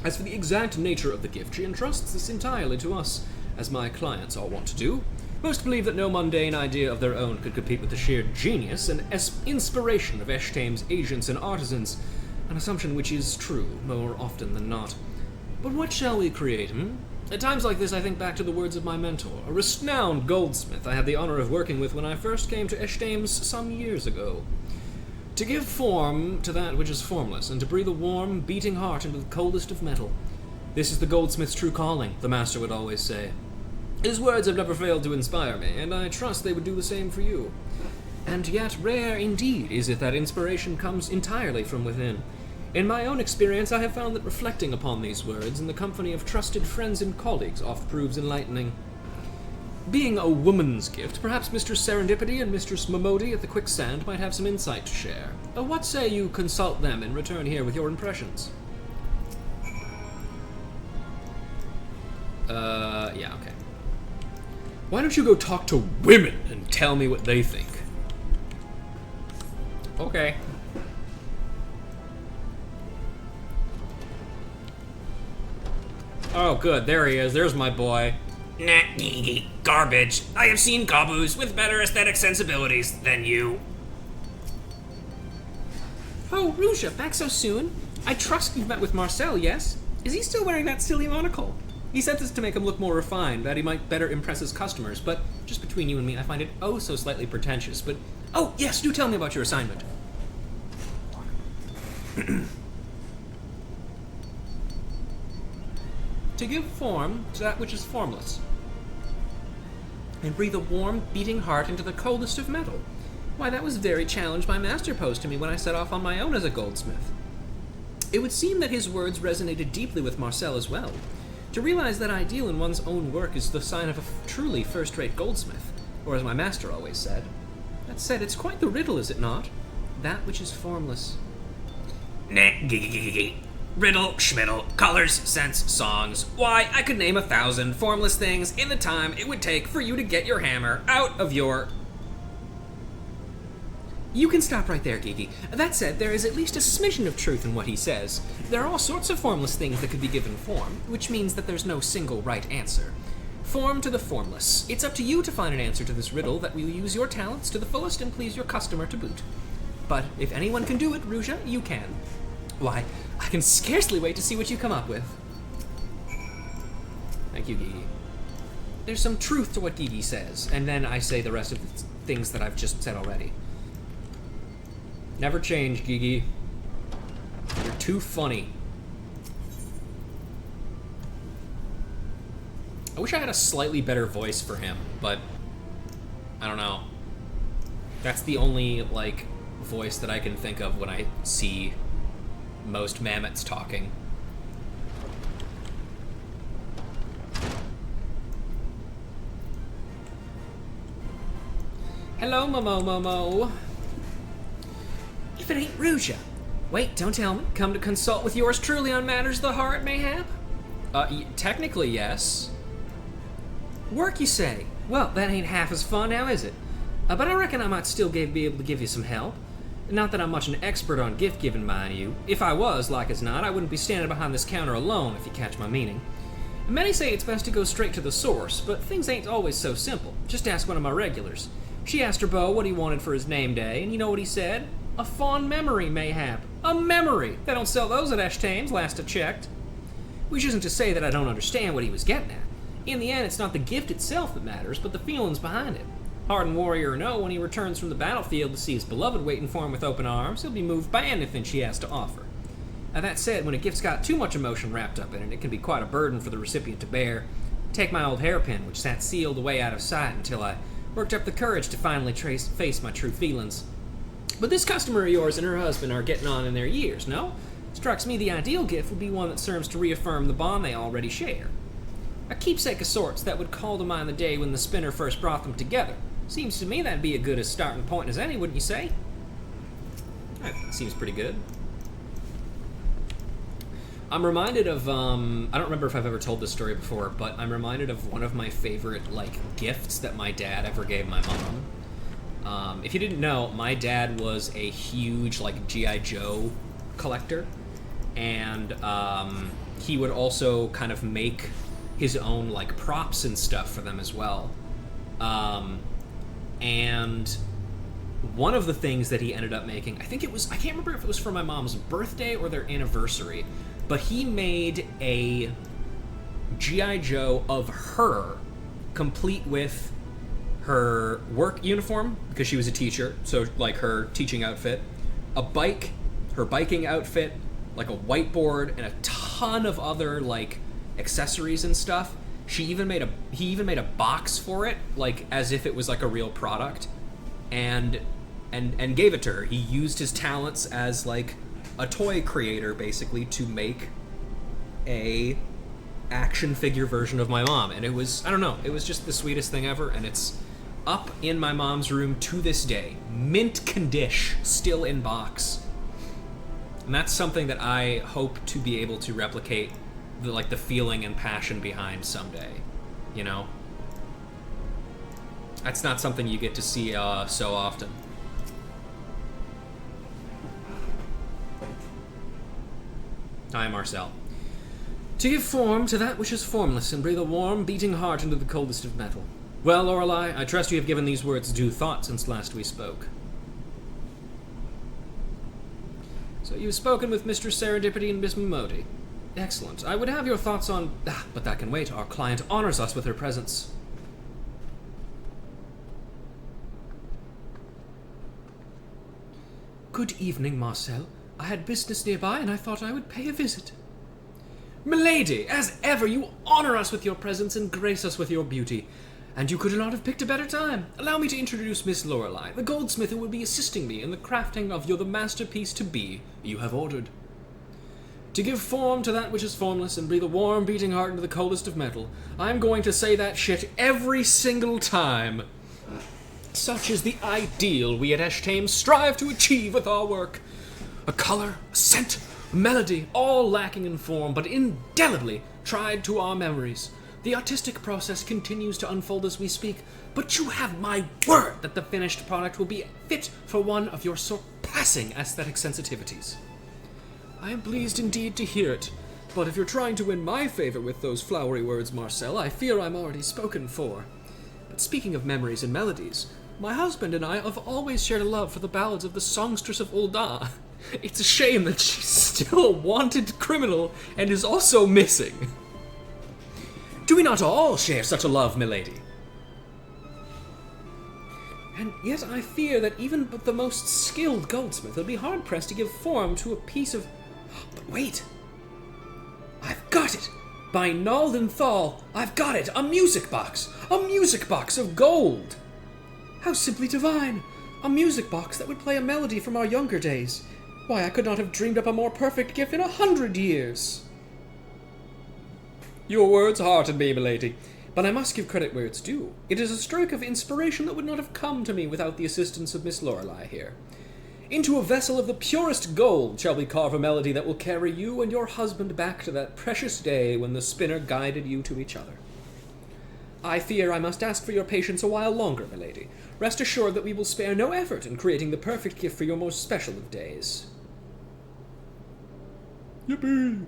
As for the exact nature of the gift, she entrusts this entirely to us, as my clients all want to do. Most believe that no mundane idea of their own could compete with the sheer genius and inspiration of Eshtame's agents and artisans, an assumption which is true more often than not. But what shall we create, At times like this, I think back to the words of my mentor, a renowned goldsmith I had the honor of working with when I first came to Eshtame's some years ago. To give form to that which is formless, and to breathe a warm, beating heart into the coldest of metal. This is the goldsmith's true calling, the master would always say. His words have never failed to inspire me, and I trust they would do the same for you. And yet rare indeed is it that inspiration comes entirely from within. In my own experience, I have found that reflecting upon these words in the company of trusted friends and colleagues oft proves enlightening. Being a woman's gift, perhaps Mistress Serendipity and Mistress Momodi at the Quicksand might have some insight to share. What say you consult them and return here with your impressions? Yeah, okay. Why don't you go talk to women and tell me what they think? Okay. Oh, good. There he is. There's my boy. Nah, garbage. I have seen gobboos with better aesthetic sensibilities than you. Oh, Ruja, back so soon? I trust you've met with Marcel, yes? Is he still wearing that silly monocle? He said this to make him look more refined, that he might better impress his customers, but just between you and me, I find it oh so slightly pretentious, but... Oh, yes, do tell me about your assignment. To give form to that which is formless, and breathe a warm, beating heart into the coldest of metal. Why, that was very challenge my master posed to me when I set off on my own as a goldsmith. It would seem that his words resonated deeply with Marcel as well. To realize that ideal in one's own work is the sign of a truly first-rate goldsmith, or as my master always said. That said, it's quite the riddle, is it not? That which is formless. Nah, riddle, schmiddle, colors, scents, songs. Why, I could name 1,000 formless things in the time it would take for you to get your hammer out of your... You can stop right there, Gigi. That said, there is at least a smidgen of truth in what he says. There are all sorts of formless things that could be given form, which means that there's no single right answer. Form to the formless. It's up to you to find an answer to this riddle that will use your talents to the fullest and please your customer to boot. But if anyone can do it, Ruja, you can. Why, I can scarcely wait to see what you come up with. Thank you, Gigi. There's some truth to what Gigi says, and then I say the rest of the things that I've just said already. Never change, Gigi. You're too funny. I wish I had a slightly better voice for him, but I don't know. That's the only, like, voice that I can think of when I see most mammoths talking. Hello, Momo. If it ain't Ruja. Wait, don't tell me. Come to consult with yours truly on matters of the heart, mayhap? Technically, yes. Work, you say? Well, that ain't half as fun now, is it? But I reckon I might still be able to give you some help. Not that I'm much an expert on gift-giving, mind you. If I was, like as not, I wouldn't be standing behind this counter alone, if you catch my meaning. Many say it's best to go straight to the source, but things ain't always so simple. Just ask one of my regulars. She asked her beau what he wanted for his name day, and you know what he said? A fond memory, mayhap. A memory! They don't sell those at Ashtame's, last I checked. Which isn't to say that I don't understand what he was getting at. In the end, it's not the gift itself that matters, but the feelings behind it. Hardened warrior or no, when he returns from the battlefield to see his beloved waiting for him with open arms, he'll be moved by anything she has to offer. Now that said, when a gift's got too much emotion wrapped up in it, it can be quite a burden for the recipient to bear. Take my old hairpin, which sat sealed away out of sight until I worked up the courage to finally face my true feelings. But this customer of yours and her husband are getting on in their years, no? Strikes me the ideal gift would be one that serves to reaffirm the bond they already share. A keepsake of sorts that would call to mind the day when the spinner first brought them together. Seems to me that'd be a good as starting point as any, wouldn't you say? That seems pretty good. I'm reminded of, I don't remember if I've ever told this story before, but I'm reminded of one of my favorite, gifts that my dad ever gave my mom. If you didn't know, my dad was a huge, G.I. Joe collector, and he would also kind of make his own, props and stuff for them as well. And one of the things that he ended up making, I can't remember if it was for my mom's birthday or their anniversary, but he made a G.I. Joe of her, complete with her work uniform, because she was a teacher, so, her teaching outfit, a bike, her biking outfit, a whiteboard, and a ton of other, accessories and stuff. He even made a box for it, as if it was, a real product, and gave it to her. He used his talents as, a toy creator, basically, to make a action figure version of my mom. And it was, I don't know, it was just the sweetest thing ever, and it's up in my mom's room to this day. Mint condish, still in box. And that's something that I hope to be able to replicate the feeling and passion behind someday, you know? That's not something you get to see so often. Hi, Marcel. To give form to that which is formless and breathe a warm, beating heart into the coldest of metal. Well, Lorelei, I trust you have given these words due thought since last we spoke. So you've spoken with Mr. Serendipity and Miss Momodi. Excellent. I would have your thoughts on... but that can wait. Our client honors us with her presence. Good evening, Marcel. I had business nearby, and I thought I would pay a visit. Milady, as ever, you honor us with your presence and grace us with your beauty. And you could not have picked a better time. Allow me to introduce Miss Lorelei, the goldsmith who will be assisting me in the crafting of the masterpiece to be you have ordered. To give form to that which is formless and breathe a warm, beating heart into the coldest of metal, I'm going to say that shit every single time. Such is the ideal we at Eshtame strive to achieve with our work. A color, a scent, a melody, all lacking in form, but indelibly tried to our memories. The artistic process continues to unfold as we speak, but you have my word that the finished product will be fit for one of your surpassing aesthetic sensitivities. I am pleased indeed to hear it, but if you're trying to win my favor with those flowery words, Marcel, I fear I'm already spoken for. But speaking of memories and melodies, my husband and I have always shared a love for the ballads of the songstress of Ul'dah. It's a shame that she's still a wanted criminal and is also missing. Do we not all share such a love, milady? And yet I fear that even but the most skilled goldsmith will be hard-pressed to give form to a piece of... But wait! I've got it! By Nald and Thal, I've got it! A music box! A music box of gold! How simply divine! A music box that would play a melody from our younger days. Why, I could not have dreamed up a more perfect gift in 100 years. Your words hearten me, milady, But I must give credit where it's due. It is a stroke of inspiration that would not have come to me without the assistance of Miss Lorelei here. Into a vessel of the purest gold shall we carve a melody that will carry you and your husband back to that precious day when the spinner guided you to each other. I fear I must ask for your patience a while longer, milady. Rest assured that we will spare no effort in creating the perfect gift for your most special of days. Yippee!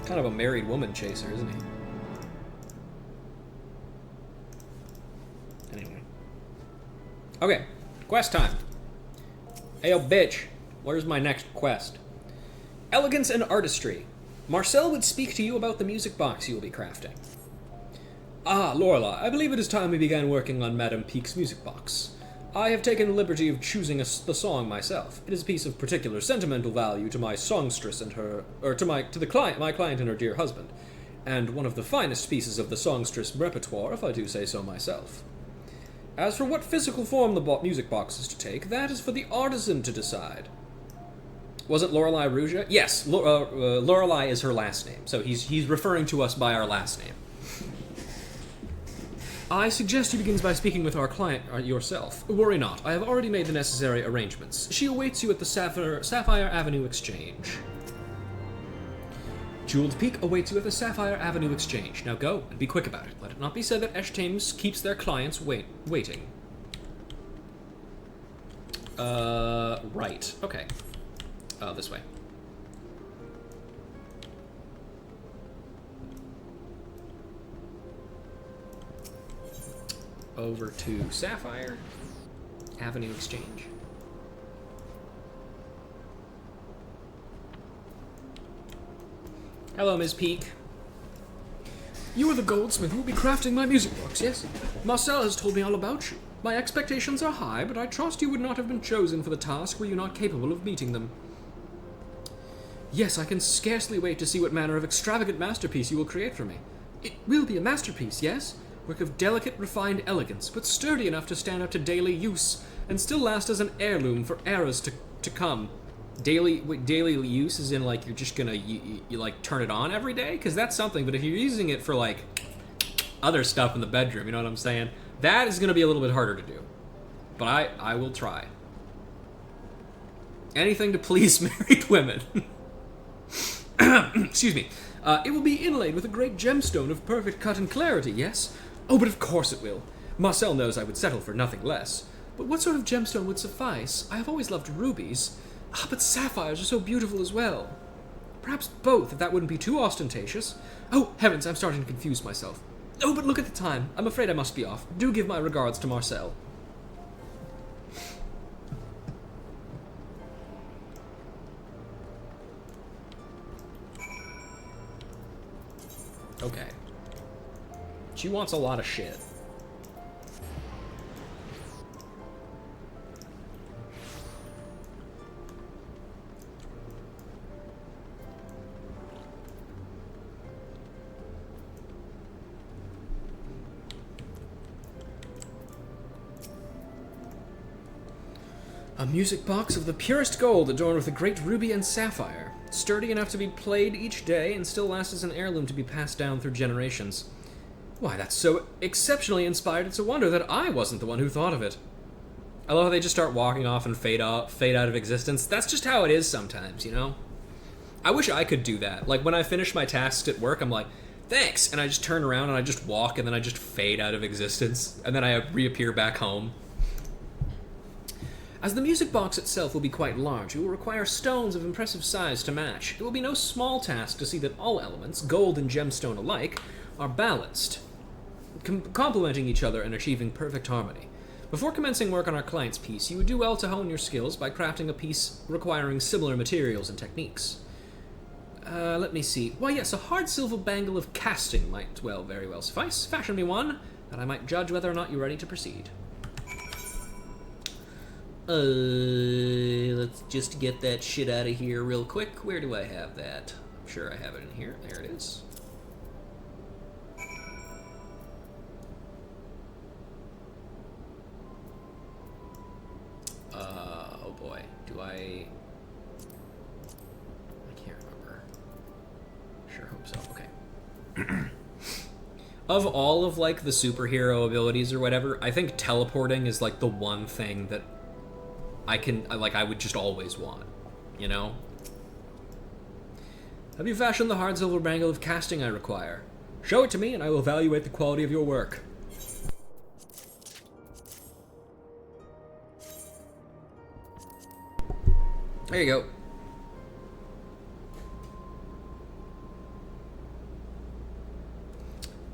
Kind of a married woman chaser, isn't he? Anyway. Okay, quest time. Ayo, bitch. Where's my next quest? Elegance and artistry. Marcel would speak to you about the music box you will be crafting. Ah, Lorelei, I believe it is time we began working on Madame Peake's music box. I have taken the liberty of choosing the song myself. It is a piece of particular sentimental value to my songstress and her, or to my client and her dear husband, and one of the finest pieces of the songstress repertoire, if I do say so myself. As for what physical form the music box is to take, that is for the artisan to decide. Wasn't Lorelei Rouge? Yes, Lorelei is her last name, so he's referring to us by our last name. I suggest you begins by speaking with our client yourself. Worry not, I have already made the necessary arrangements. She awaits you at the Sapphire Avenue Exchange. Jeweled Peak awaits you at the Sapphire Avenue Exchange. Now go, and be quick about it. Let it not be said that Eshtaims keeps their clients waiting. Right. Okay. This way. Over to Sapphire Avenue Exchange. Hello, Ms. Peak. You are the goldsmith who will be crafting my music box, yes? Marcel has told me all about you. My expectations are high, but I trust you would not have been chosen for the task were you not capable of meeting them. Yes, I can scarcely wait to see what manner of extravagant masterpiece you will create for me. It will be a masterpiece, yes? Work of delicate, refined elegance, but sturdy enough to stand up to daily use, and still last as an heirloom for eras to come. Daily use is in, like, you're just gonna, you like, turn it on every day? Because that's something, but if you're using it for, like, other stuff in the bedroom, you know what I'm saying? That is gonna be a little bit harder to do. But I will try. Anything to please married women. Excuse me. It will be inlaid with a great gemstone of perfect cut and clarity, yes? Oh, but of course it will. Marcel knows I would settle for nothing less. But what sort of gemstone would suffice? I have always loved rubies. Ah, but sapphires are so beautiful as well. Perhaps both, if that wouldn't be too ostentatious. Oh, heavens, I'm starting to confuse myself. Oh, but look at the time. I'm afraid I must be off. Do give my regards to Marcel. Okay. She wants a lot of shit. A music box of the purest gold adorned with a great ruby and sapphire. Sturdy enough to be played each day and still lasts as an heirloom to be passed down through generations. Why, that's so exceptionally inspired, it's a wonder that I wasn't the one who thought of it. I love how they just start walking off and fade out of existence. That's just how it is sometimes, you know? I wish I could do that. Like, when I finish my tasks at work, I'm like, thanks! And I just turn around and I just walk and then I just fade out of existence. And then I reappear back home. As the music box itself will be quite large, you will require stones of impressive size to match. It will be no small task to see that all elements, gold and gemstone alike, are balanced, complementing each other and achieving perfect harmony. Before commencing work on our client's piece, you would do well to hone your skills by crafting a piece requiring similar materials and techniques. Let me see. Why, yes, a hard silver bangle of casting might very well suffice. Fashion me one, that I might judge whether or not you're ready to proceed. Let's just get that shit out of here real quick. Where do I have that? I'm sure I have it in here. There it is. Oh boy. Do I... Of all of, like, the superhero abilities or whatever, I think teleporting is, like, the one thing that I would just always want, you know? Have you fashioned the hard silver bangle of casting I require? Show it to me and I will evaluate the quality of your work. There you go.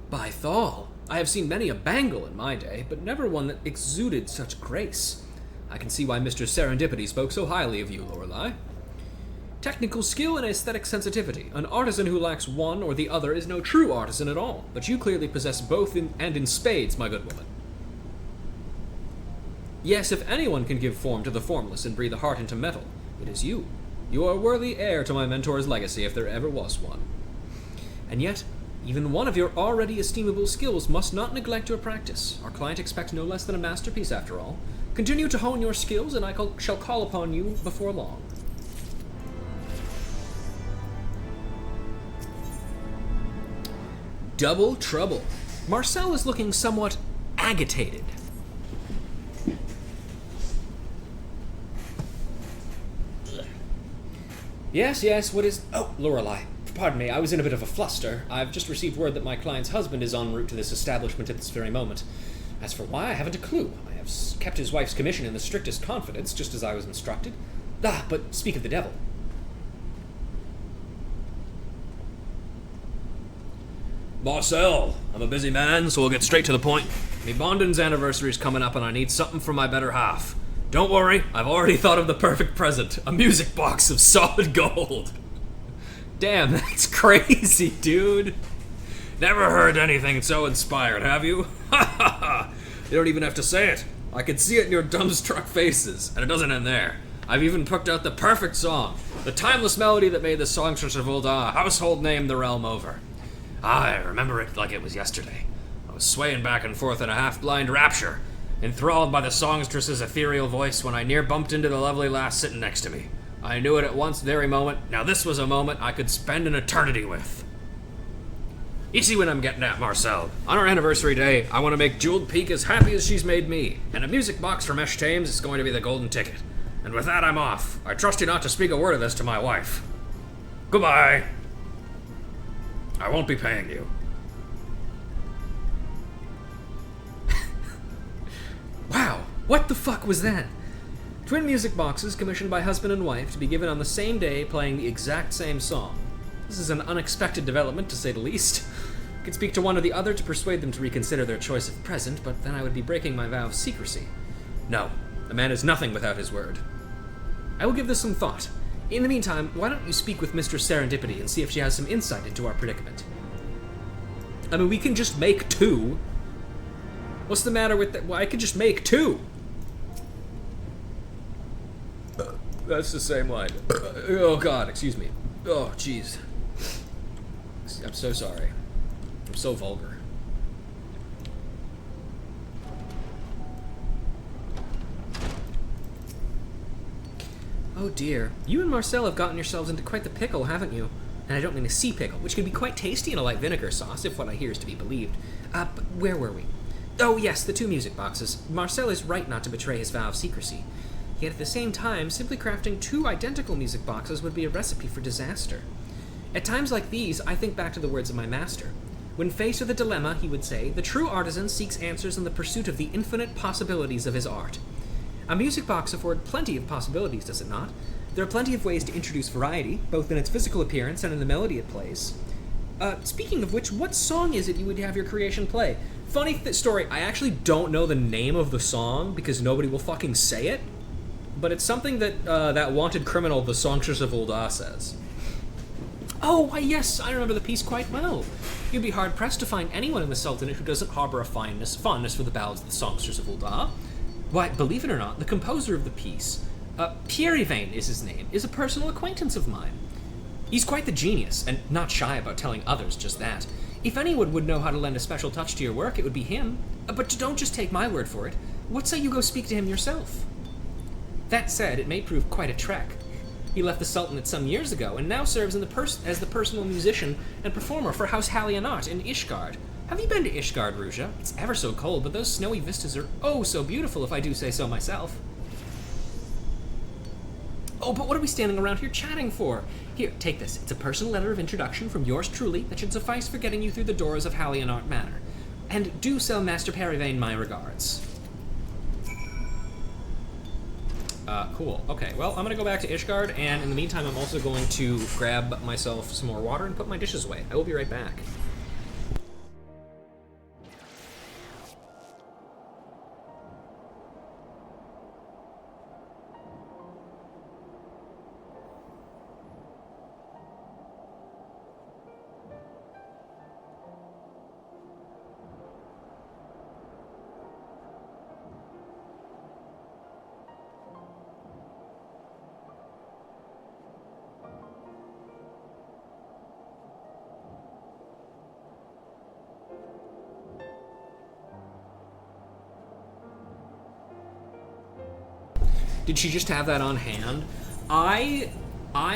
By Thal, I have seen many a bangle in my day, but never one that exuded such grace. I can see why Mr. Serendipity spoke so highly of you, Lorelei. Technical skill and aesthetic sensitivity. An artisan who lacks one or the other is no true artisan at all, but you clearly possess both and in spades, my good woman. Yes, if anyone can give form to the formless and breathe a heart into metal, it is you. You are a worthy heir to my mentor's legacy if there ever was one. And yet, even one of your already estimable skills must not neglect your practice. Our client expects no less than a masterpiece after all. Continue to hone your skills and I shall call upon you before long. Double trouble. Marcel is looking somewhat agitated. Yes, what is... Oh, Lorelei. Pardon me, I was in a bit of a fluster. I've just received word that my client's husband is en route to this establishment at this very moment. As for why, I haven't a clue. I have kept his wife's commission in the strictest confidence, just as I was instructed. But speak of the devil. Marcel, I'm a busy man, so we'll get straight to the point. Me Bondin's anniversary's coming up and I need something for my better half. Don't worry, I've already thought of the perfect present. A music box of solid gold. Damn, that's crazy, dude. Never heard anything so inspired, have you? Ha ha ha! You don't even have to say it. I can see it in your dumbstruck faces, and it doesn't end there. I've even picked out the perfect song, the timeless melody that made the songstress of Ul'dah a household name the realm over. I remember it like it was yesterday. I was swaying back and forth in a half-blind rapture, enthralled by the songstress's ethereal voice when I near bumped into the lovely lass sitting next to me. I knew it at once, very moment. Now this was a moment I could spend an eternity with. You see what I'm getting at, Marcel. On our anniversary day, I want to make Jeweled Peak as happy as she's made me, and a music box from Esh Thames is going to be the golden ticket. And with that, I'm off. I trust you not to speak a word of this to my wife. Goodbye. I won't be paying you. Wow, what the fuck was that? Twin music boxes commissioned by husband and wife to be given on the same day playing the exact same song. This is an unexpected development, to say the least. I could speak to one or the other to persuade them to reconsider their choice of present, but then I would be breaking my vow of secrecy. No, a man is nothing without his word. I will give this some thought. In the meantime, why don't you speak with Mr. Serendipity and see if she has some insight into our predicament? I mean, we can just make two. What's the matter with that? Well, I could just make two. That's the same line. Oh, God, excuse me. Oh, jeez. I'm so sorry. I'm so vulgar. Oh dear, you and Marcel have gotten yourselves into quite the pickle, haven't you? And I don't mean a sea pickle, which can be quite tasty in a light vinegar sauce, if what I hear is to be believed. But where were we? Oh yes, the two music boxes. Marcel is right not to betray his vow of secrecy. Yet at the same time, simply crafting two identical music boxes would be a recipe for disaster. At times like these, I think back to the words of my master. When faced with a dilemma, he would say, the true artisan seeks answers in the pursuit of the infinite possibilities of his art. A music box affords plenty of possibilities, does it not? There are plenty of ways to introduce variety, both in its physical appearance and in the melody it plays. Speaking of which, what song is it you would have your creation play? Funny story, I actually don't know the name of the song because nobody will fucking say it, but it's something that that wanted criminal, the Songstress of Ul'dah, says. Oh, why yes, I remember the piece quite well. You'd be hard-pressed to find anyone in the Sultanate who doesn't harbor a fondness for the ballads of the Songstress of Ul'dah. Why, believe it or not, the composer of the piece, Pierre Yvain is his name, is a personal acquaintance of mine. He's quite the genius, and not shy about telling others just that. If anyone would know how to lend a special touch to your work, it would be him. But don't just take my word for it. What say you go speak to him yourself? That said, it may prove quite a trek. He left the Sultanate some years ago, and now serves as the personal musician and performer for House Hallianot in Ishgard. Have you been to Ishgard, Ruja? It's ever so cold, but those snowy vistas are oh so beautiful, if I do say so myself. Oh, but what are we standing around here chatting for? Here, take this. It's a personal letter of introduction from yours truly that should suffice for getting you through the doors of Hallianot Manor. And do sell Master Perivane my regards. Cool. Okay, well, I'm gonna go back to Ishgard, and in the meantime, I'm also going to grab myself some more water and put my dishes away. I will be right back. Did she just have that on hand? I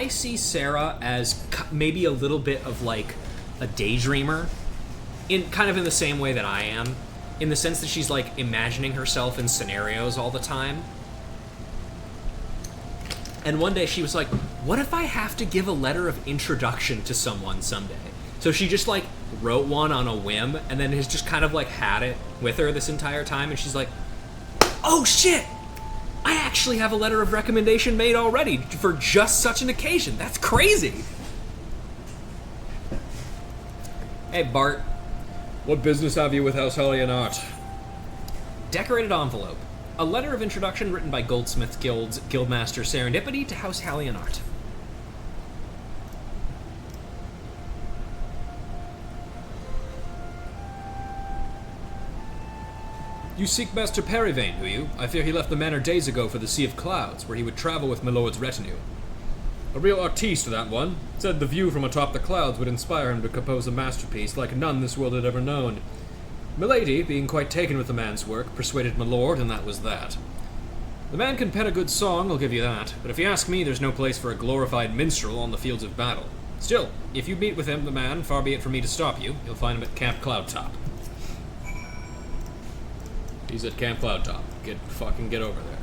see Sarah as maybe a little bit of like a daydreamer, in kind of in the same way that I am, in the sense that she's like imagining herself in scenarios all the time. And one day she was like, what if I have to give a letter of introduction to someone someday? So she just like wrote one on a whim and then has just kind of like had it with her this entire time, and she's like, oh shit! I actually have a letter of recommendation made already for just such an occasion. That's crazy. Hey, Bart. What business have you with House Hallianot? Decorated envelope. A letter of introduction written by Goldsmiths Guild's Guildmaster Serendipity to House Hallianot. You seek Master Perivane, do you? I fear he left the manor days ago for the Sea of Clouds, where he would travel with my lord's retinue. A real artiste, that one. Said the view from atop the clouds would inspire him to compose a masterpiece like none this world had ever known. Milady, being quite taken with the man's work, persuaded my lord, and that was that. The man can pen a good song, I'll give you that, but if you ask me, there's no place for a glorified minstrel on the fields of battle. Still, if you meet with him, the man, far be it for me to stop you, you'll find him at Camp Cloudtop. He's at Camp Cloudtop. Get over there.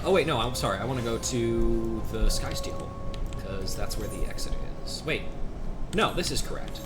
Oh wait, no, I'm sorry. I want to go to the Skysteel, because that's where the exit is. Wait. No, this is correct.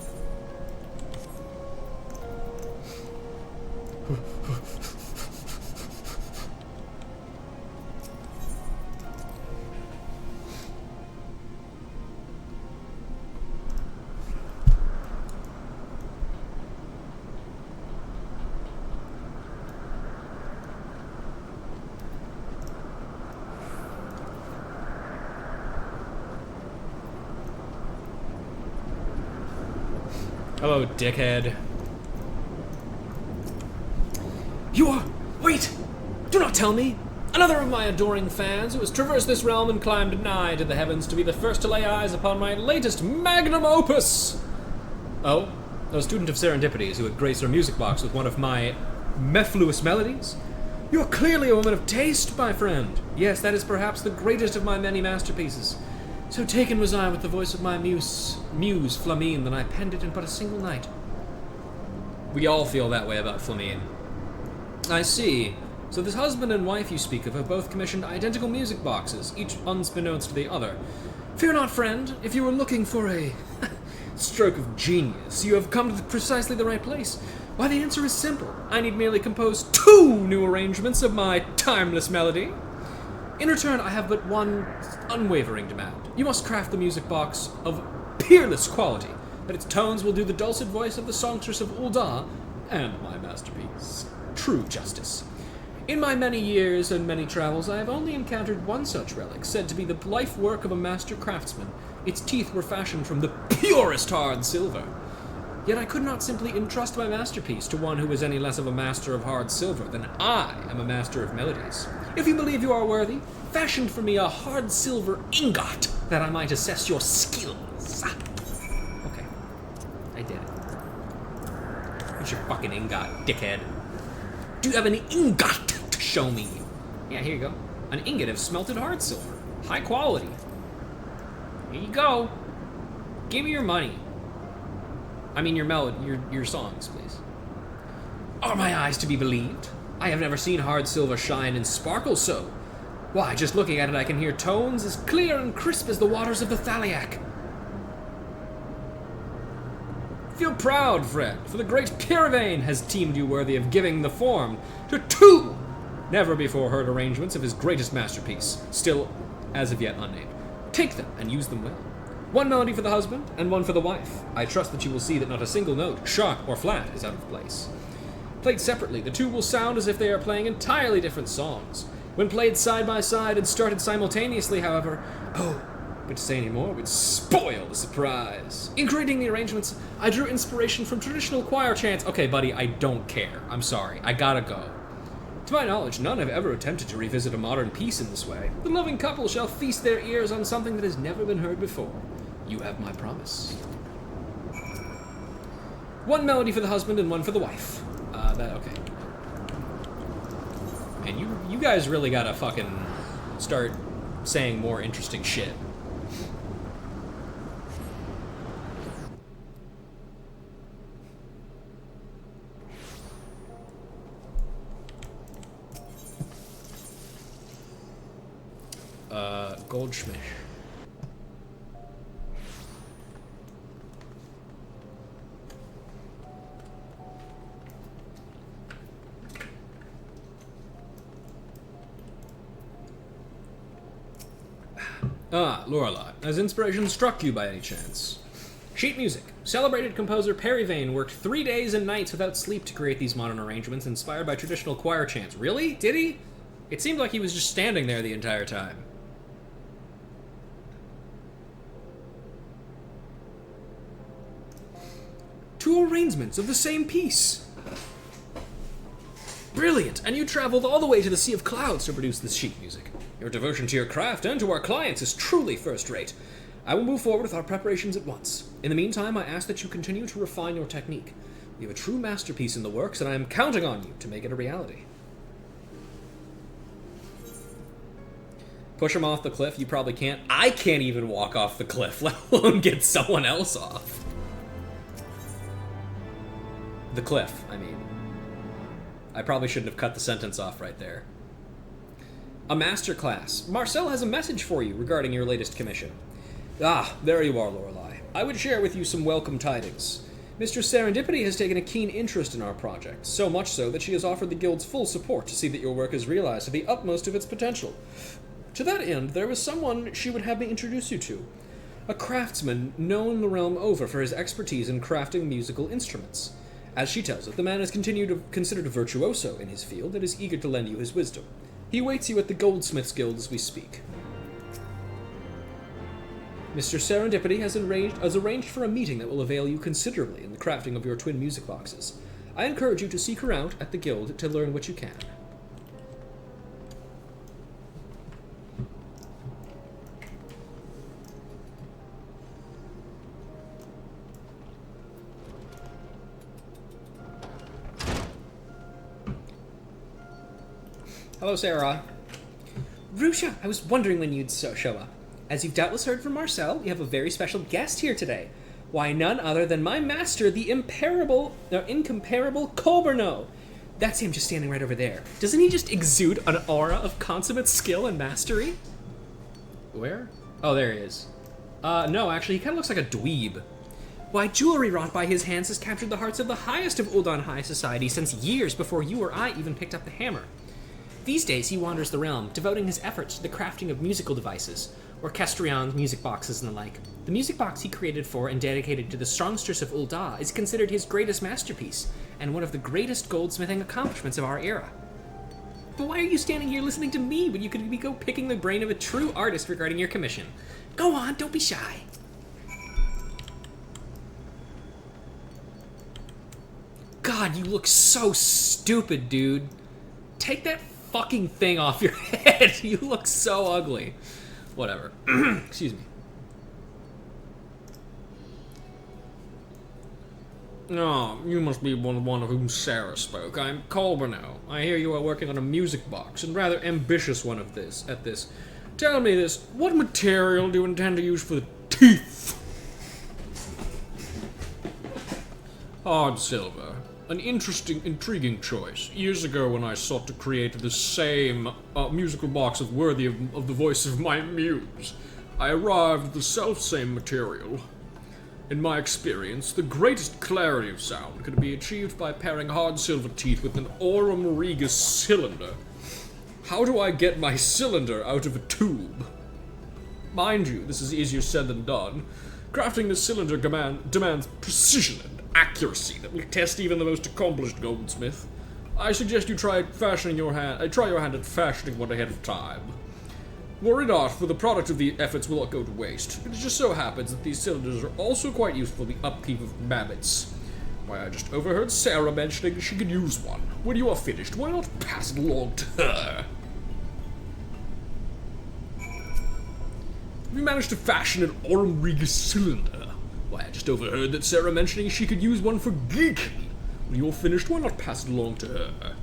Hello, dickhead. You are... Wait! Do not tell me! Another of my adoring fans who has traversed this realm and climbed nigh to the heavens to be the first to lay eyes upon my latest magnum opus! Oh? A student of Serendipities who would grace her music box with one of my mellifluous melodies? You are clearly a woman of taste, my friend. Yes, that is perhaps the greatest of my many masterpieces. So taken was I with the voice of my muse Flamine, that I penned it in but a single night. We all feel that way about Flamine. I see. So this husband and wife you speak of have both commissioned identical music boxes, each unbeknownst to the other. Fear not, friend. If you were looking for a stroke of genius, you have come to precisely the right place. Why, the answer is simple. I need merely compose 2 new arrangements of my timeless melody. In return, I have but one unwavering demand. You must craft the music box of peerless quality, that its tones will do the dulcet voice of the songstress of Ul'dah, and my masterpiece, true justice. In my many years and many travels, I have only encountered one such relic, said to be the life work of a master craftsman. Its teeth were fashioned from the purest hard silver. Yet I could not simply entrust my masterpiece to one who was any less of a master of hard silver than I am a master of melodies. If you believe you are worthy, fashion for me a hard silver ingot, that I might assess your skills. Okay. I did it. What's your fucking ingot, dickhead? Do you have an ingot to show me? Yeah, here you go. An ingot of smelted hard silver. High quality. Here you go. Give me your money. I mean your melody, your songs, please. Are my eyes to be believed? I have never seen hard silver shine and sparkle so. Why, just looking at it I can hear tones as clear and crisp as the waters of the Thaliac. Feel proud, Fred, for the great Pyravane has deemed you worthy of giving the form to 2 never-before-heard arrangements of his greatest masterpiece, still, as of yet, unnamed. Take them and use them well. 1 melody for the husband and 1 for the wife. I trust that you will see that not a single note, sharp or flat, is out of place. Played separately, the 2 will sound as if they are playing entirely different songs. When played side by side and started simultaneously, however, but to say any more would spoil the surprise. In creating the arrangements, I drew inspiration from traditional choir chants. Okay, buddy, I don't care. I'm sorry. I gotta go. To my knowledge, none have ever attempted to revisit a modern piece in this way. The loving couple shall feast their ears on something that has never been heard before. You have my promise. 1 melody for the husband and 1 for the wife. Okay. And you guys really gotta fucking start saying more interesting shit. Goldschmidt. Lorelei, has inspiration struck you by any chance? Sheet music. Celebrated composer Perry Vane worked 3 days and nights without sleep to create these modern arrangements inspired by traditional choir chants. Really? Did he? It seemed like he was just standing there the entire time. Two arrangements of the same piece. Brilliant! And you traveled all the way to the Sea of Clouds to produce this sheet music. Your devotion to your craft and to our clients is truly first-rate. I will move forward with our preparations at once. In the meantime, I ask that you continue to refine your technique. We have a true masterpiece in the works, and I am counting on you to make it a reality. Push him off the cliff? You probably can't. I can't even walk off the cliff, let alone get someone else off. The cliff, I mean. I probably shouldn't have cut the sentence off right there. A masterclass. Marcel has a message for you regarding your latest commission. Ah, there you are, Lorelei. I would share with you some welcome tidings. Mistress Serendipity has taken a keen interest in our project, so much so that she has offered the Guild's full support to see that your work is realized to the utmost of its potential. To that end, there was someone she would have me introduce you to. A craftsman known the realm over for his expertise in crafting musical instruments. As she tells it, the man is considered a virtuoso in his field and is eager to lend you his wisdom. He awaits you at the Goldsmiths Guild as we speak. Mr. Serendipity has arranged for a meeting that will avail you considerably in the crafting of your twin music boxes. I encourage you to seek her out at the Guild to learn what you can. Hello, Sarah. Rusha, I was wondering when you'd show up. As you've doubtless heard from Marcel, we have a very special guest here today. Why, none other than my master, the incomparable Colberno. That's him just standing right over there. Doesn't he just exude an aura of consummate skill and mastery? Where? Oh, there he is. No, actually, he kind of looks like a dweeb. Why, jewelry wrought by his hands has captured the hearts of the highest of Uldan High society since years before you or I even picked up the hammer. These days, he wanders the realm, devoting his efforts to the crafting of musical devices, orchestrions, music boxes, and the like. The music box he created for and dedicated to the songstress of Ulda is considered his greatest masterpiece, and one of the greatest goldsmithing accomplishments of our era. But why are you standing here listening to me when you could be go picking the brain of a true artist regarding your commission? Go on, don't be shy. God, you look so stupid, dude. Take that fucking thing off your head. You look so ugly. Whatever. Excuse me. Oh, you must be one of whom Sarah spoke. I'm Colberno. I hear you are working on a music box, and rather ambitious one at this. Tell me this, what material do you intend to use for the teeth? Hard silver. An intriguing choice. Years ago when I sought to create the same musical box worthy of the voice of my muse, I arrived at the self-same material. In my experience, the greatest clarity of sound could be achieved by pairing hard silver teeth with an Aurum Regus cylinder. How do I get my cylinder out of a tube? Mind you, this is easier said than done. Crafting the cylinder demands precision and accuracy that will test even the most accomplished goldsmith. I suggest you try your hand at fashioning one ahead of time. Worry not, for the product of the efforts will not go to waste. It just so happens that these cylinders are also quite useful in the upkeep of mammoths. Why, I just overheard Sarah mentioning she could use one. When you are finished, why not pass it along to her? Have you managed to fashion an Aurum Regus cylinder? Why, I just overheard that Sarah mentioning she could use one for geeky. When you're finished, why not pass it along to her?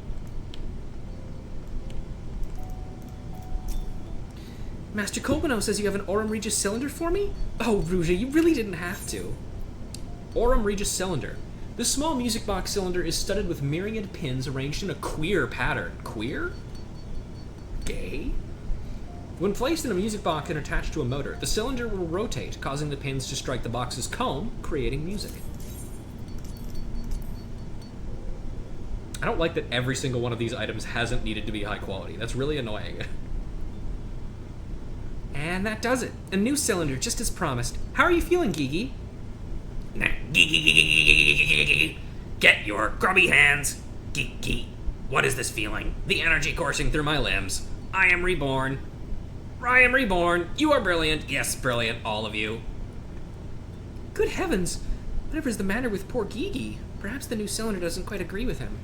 Master Colbino says you have an Aurum Regus cylinder for me? Oh, Ruja, you really didn't have to. Aurum Regus cylinder. This small music box cylinder is studded with myriad pins arranged in a queer pattern. Queer? Gay? When placed in a music box and attached to a motor, the cylinder will rotate, causing the pins to strike the box's comb, creating music. I don't like that every single one of these items hasn't needed to be high quality. That's really annoying. And that does it. A new cylinder, just as promised. How are you feeling, Gigi? Get your grubby hands. What is this feeling? The energy coursing through my limbs. I am reborn. I am reborn. You are brilliant. Yes, brilliant, all of you. Good heavens. Whatever's the matter with poor Gigi? Perhaps the new cylinder doesn't quite agree with him.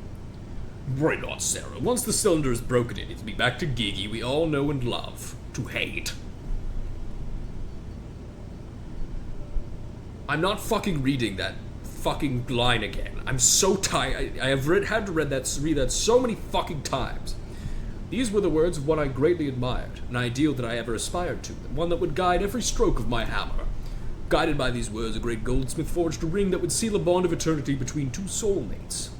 Worry not, Sarah. Once the cylinder is broken in, it'll be back to Gigi we all know and love. To hate. I'm not fucking reading that fucking line again. I'm so tired. I have had to read that so many fucking times. These were the words of one I greatly admired, an ideal that I ever aspired to, and one that would guide every stroke of my hammer. Guided by these words, a great goldsmith forged a ring that would seal a bond of eternity between two soulmates.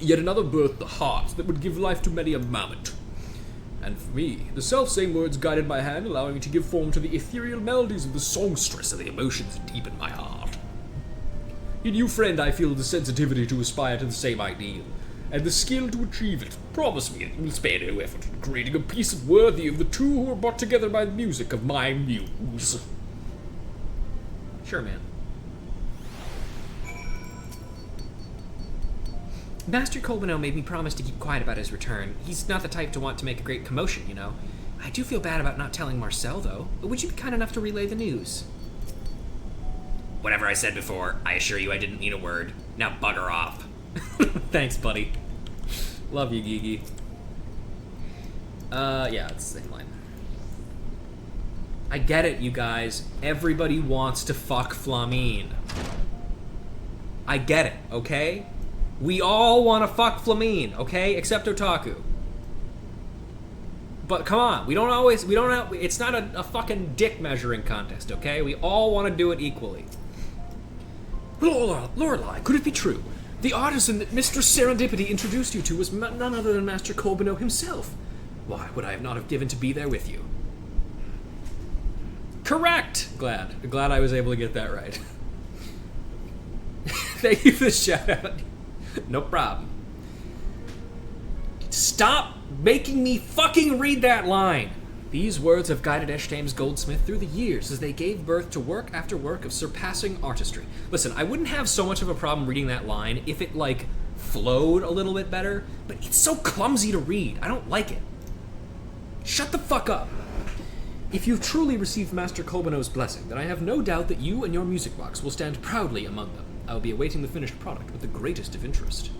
Yet another birthed the heart that would give life to many a mammoth. And for me, the self-same words guided my hand, allowing me to give form to the ethereal melodies of the songstress of the emotions deep in my heart. In you, friend, I feel the sensitivity to aspire to the same ideal, and the skill to achieve it. Promise me that you will spare no effort in creating a piece worthy of the two who are brought together by the music of my muse. Sure, man. Master Colbino made me promise to keep quiet about his return. He's not the type to want to make a great commotion, you know. I do feel bad about not telling Marcel, though. Would you be kind enough to relay the news? Whatever I said before, I assure you I didn't mean a word. Now bugger off. Thanks, buddy. Love you, Gigi. Yeah, it's the same line. I get it, you guys. Everybody wants to fuck Flamine. I get it, okay? We all want to fuck Flamine, okay? Except Otaku. But come on, it's not a fucking dick measuring contest, okay? We all want to do it equally. Lorelei, could it be true? The artisan that Mistress Serendipity introduced you to was none other than Master Colbino himself. Why would I not have given to be there with you? Correct! Glad I was able to get that right. Thank you for the shout out. No problem. Stop making me fucking read that line! These words have guided Eshtame's goldsmith through the years as they gave birth to work after work of surpassing artistry. Listen, I wouldn't have so much of a problem reading that line if it, like, flowed a little bit better, but it's so clumsy to read. I don't like it. Shut the fuck up. If you've truly received Master Colbino's blessing, then I have no doubt that you and your music box will stand proudly among them. I will be awaiting the finished product with the greatest of interest.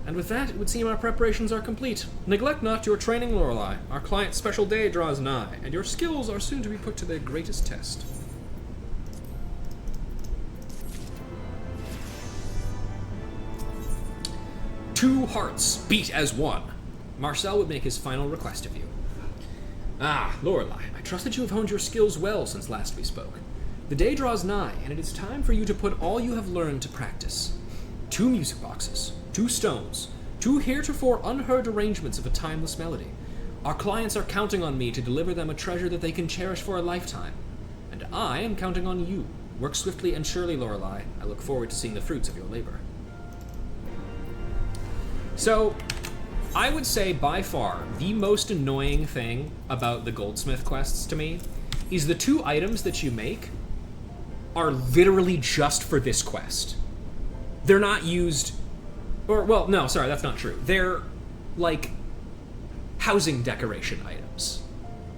And with that, it would seem our preparations are complete. Neglect not your training, Lorelei. Our client's special day draws nigh, and your skills are soon to be put to their greatest test. two hearts beat as one. Marcel would make his final request of you. Ah, Lorelei, I trust that you have honed your skills well since last we spoke. The day draws nigh, and it is time for you to put all you have learned to practice. 2 music boxes, 2 stones, 2 heretofore unheard arrangements of a timeless melody. Our clients are counting on me to deliver them a treasure that they can cherish for a lifetime. And I am counting on you. Work swiftly and surely, Lorelei. I look forward to seeing the fruits of your labor. So, I would say by far the most annoying thing about the goldsmith quests to me is the 2 items that you make are literally just for this quest. They're not used, or, well, no, sorry, that's not true. They're, like, housing decoration items,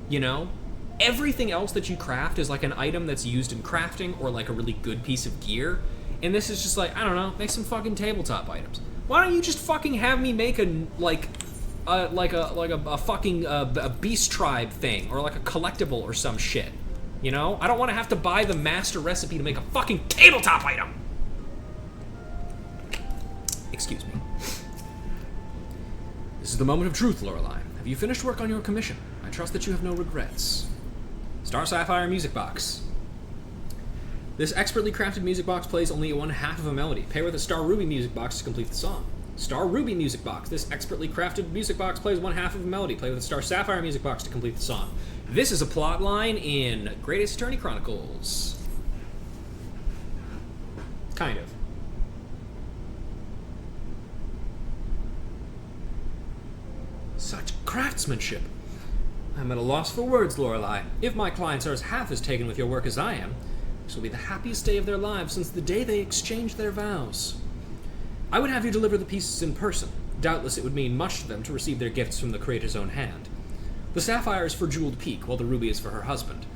you know? Everything else that you craft is like an item that's used in crafting or like a really good piece of gear, and this is just like, I don't know, make some fucking tabletop items. Why don't you just fucking have me make a fucking beast tribe thing, or like a collectible or some shit, you know? I don't want to have to buy the master recipe to make a fucking tabletop item! Excuse me. This is the moment of truth, Lorelei. Have you finished work on your commission? I trust that you have no regrets. Star Sapphire Music Box. This expertly crafted music box plays only 1/2 of a melody. Pair with a Star Ruby music box to complete the song. Star Ruby music box. This expertly crafted music box plays 1/2 of a melody. Play with a Star Sapphire music box to complete the song. This is a plot line in Greatest Attorney Chronicles. Kind of. Such craftsmanship. I'm at a loss for words, Lorelei. If my clients are as half as taken with your work as I am, this will be the happiest day of their lives since the day they exchanged their vows. I would have you deliver the pieces in person. Doubtless it would mean much to them to receive their gifts from the creator's own hand. The sapphire is for Jeweled Peak, while the ruby is for her husband.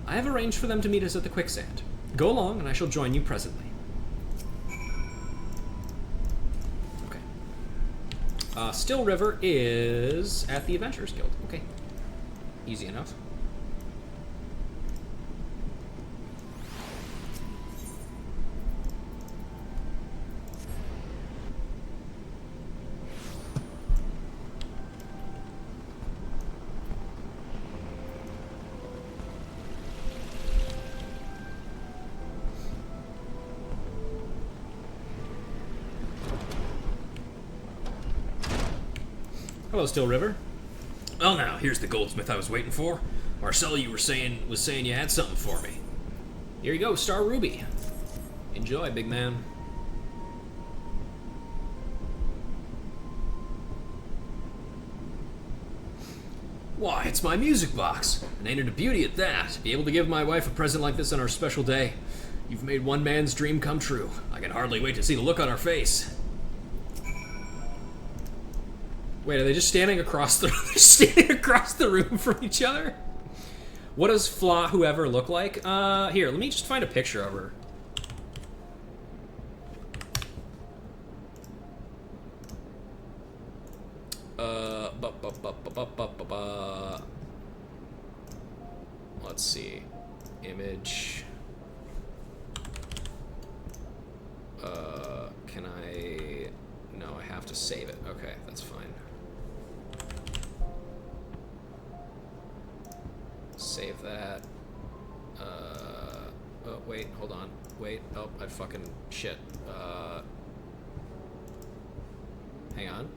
I have arranged for them to meet us at the quicksand. Go along, and I shall join you presently. Still River is at the Adventurers Guild. Okay. Easy enough. Hello, Still River. Well, now here's the goldsmith I was waiting for. Marcel, you were saying you had something for me. Here you go, Star Ruby. Enjoy, big man. Why, it's my music box. And ain't it a beauty at that? Be able to give my wife a present like this on our special day. You've made one man's dream come true. I can hardly wait to see the look on her face. Wait, are they just standing across the room from each other? What does Flaw whoever look like? Here, let me just find a picture of her. Let's see. Image. Can I... No, I have to save it. Okay, that's fine. Save that. Oh, wait, hold on. Wait, oh, I fucking... Shit. Hang on.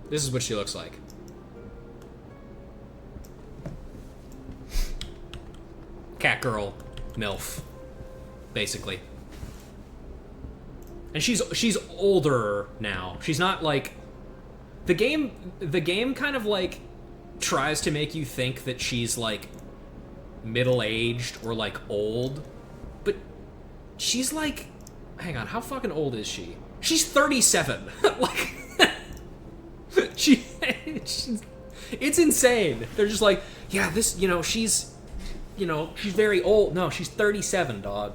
This is what she looks like. Cat girl, MILF, basically. And she's older now. She's not like the game kind of like tries to make you think that she's like middle-aged or like old, but she's like, hang on, how fucking old is she? She's 37. Like she's, it's insane. They're just like, yeah, this, she's very old. No, she's 37, dog.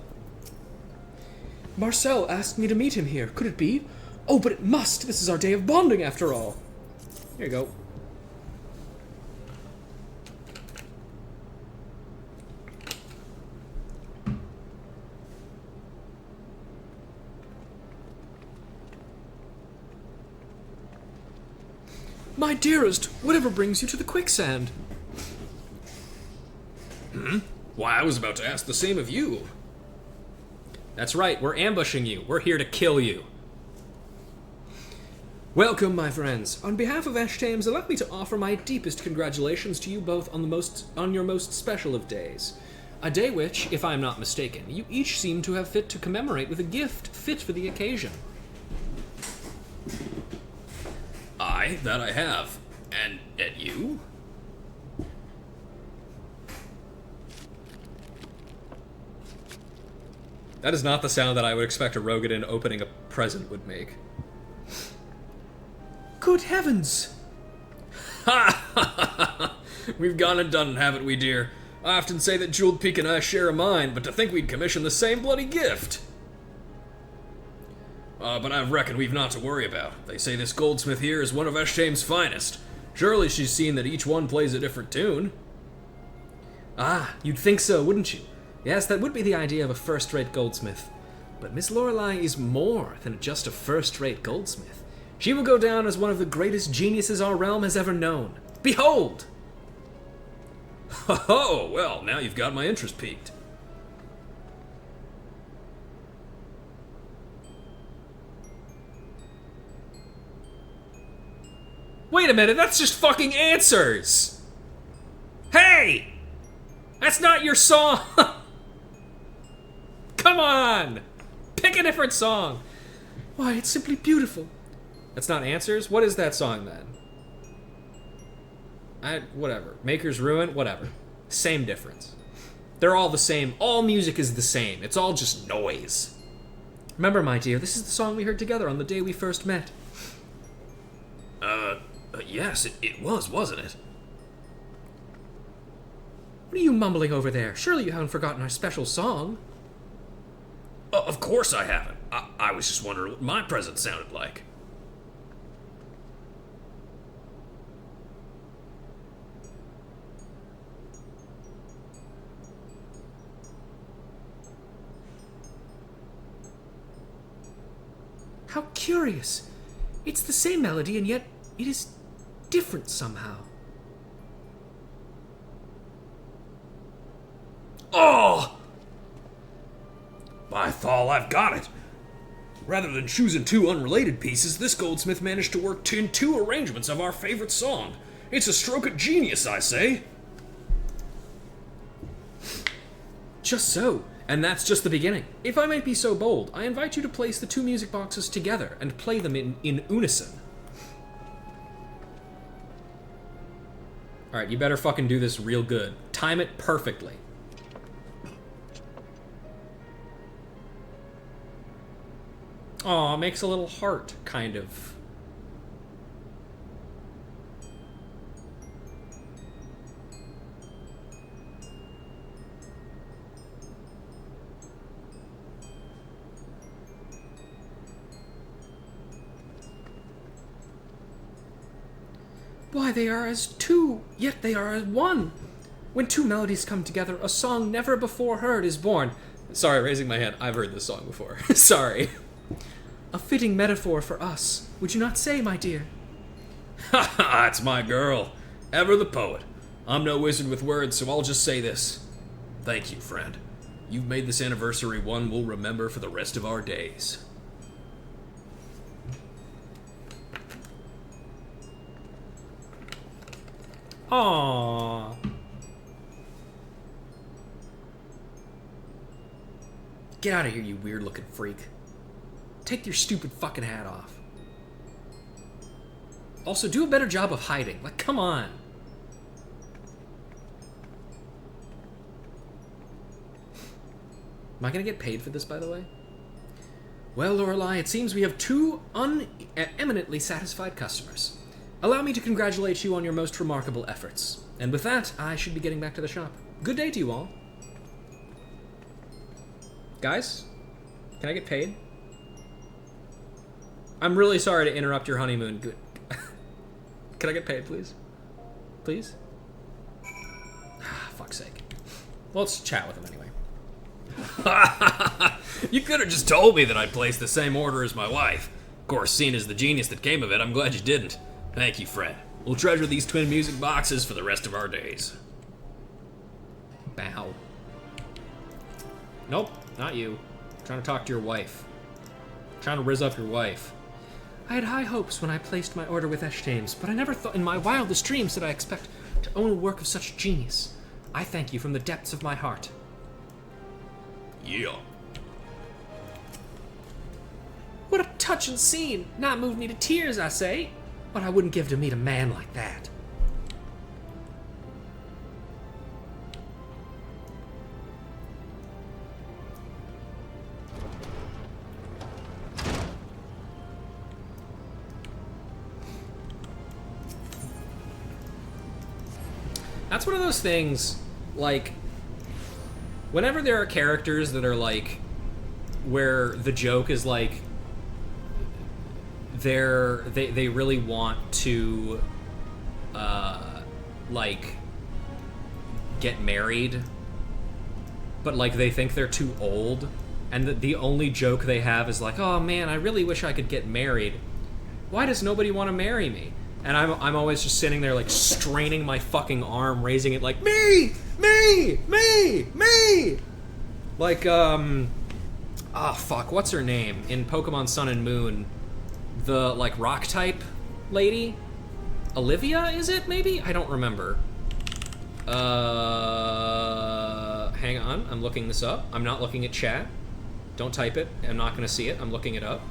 Marcel asked me to meet him here. Could it be? Oh, but it must. This is our day of bonding, after all. Here you go. My dearest, whatever brings you to the quicksand? Why, I was about to ask the same of you. That's right, we're ambushing you. We're here to kill you. Welcome, my friends. On behalf of Ashtames, allow me to offer my deepest congratulations to you both on your most special of days. A day which, if I am not mistaken, you each seem to have fit to commemorate with a gift fit for the occasion. Aye, that I have. And you? That is not the sound that I would expect a Rogadin opening a present would make. Good heavens! Ha ha! We've gone and done, haven't we, dear? I often say that Jeweled Peak and I share a mind, but to think we'd commission the same bloody gift! But I reckon we've not to worry about. They say this goldsmith here is one of Ashtame's finest. Surely she's seen that each one plays a different tune. Ah, you'd think so, wouldn't you? Yes, that would be the idea of a first-rate goldsmith. But Miss Lorelei is more than just a first-rate goldsmith. She will go down as one of the greatest geniuses our realm has ever known. Behold! Oh, well, now you've got my interest piqued. Wait a minute, that's just fucking answers! Hey! That's not your song! Come on! Pick a different song! Why, it's simply beautiful. That's not answers? What is that song then? Whatever. Maker's Ruin? Whatever. Same difference. They're all the same. All music is the same. It's all just noise. Remember, my dear, this is the song we heard together on the day we first met. Yes, it was, wasn't it? What are you mumbling over there? Surely you haven't forgotten our special song. Of course I haven't. I was just wondering what my present sounded like. How curious. It's the same melody, and yet it is different somehow. Oh! By Thal, I've got it! Rather than choosing two unrelated pieces, this goldsmith managed to work in two arrangements of our favorite song. It's a stroke of genius, I say. Just so. And that's just the beginning. If I might be so bold, I invite you to place the two music boxes together and play them in unison. Alright, you better fucking do this real good. Time it perfectly. Aw, makes a little heart, kind of. Why, they are as two, yet they are as one. When two melodies come together, a song never before heard is born. Sorry, raising my hand. I've heard this song before. Sorry. A fitting metaphor for us, would you not say, my dear? Ha ha, it's my girl. Ever the poet. I'm no wizard with words, so I'll just say this. Thank you, friend. You've made this anniversary one we'll remember for the rest of our days. Aww. Get out of here, you weird-looking freak. Take your stupid fucking hat off. Also, do a better job of hiding. Like, come on. Am I gonna get paid for this, by the way? Well, Lorelei, it seems we have two eminently satisfied customers. Allow me to congratulate you on your most remarkable efforts. And with that, I should be getting back to the shop. Good day to you all. Guys, can I get paid? I'm really sorry to interrupt your honeymoon. Good. Can I get paid, please? Please? Ah, fuck's sake. Well, let's chat with him anyway. You could have just told me that I'd placed the same order as my wife. Of course, seeing as the genius that came of it, I'm glad you didn't. Thank you, Fred. We'll treasure these twin music boxes for the rest of our days. Bow. Nope, not you. I'm trying to talk to your wife. I'm trying to riz up your wife. I had high hopes when I placed my order with Eshtames, but I never thought in my wildest dreams did I expect to own a work of such genius. I thank you from the depths of my heart. Yeah. What a touching scene! Not moved me to tears, I say. What I wouldn't give to meet a man like that. That's one of those things, like, whenever there are characters that are, like, where the joke is, like, they really want to, like, get married, but, like, they think they're too old, and the only joke they have is like, oh, man, I really wish I could get married. Why does nobody want to marry me? And I'm always just sitting there, like, straining my fucking arm, raising it like, me! Like, fuck, what's her name? In Pokemon Sun and Moon, the, like, rock type lady? Olivia, is it, maybe? I don't remember. Hang on, I'm looking this up. I'm not looking at chat. Don't type it. I'm not gonna see it. I'm looking it up.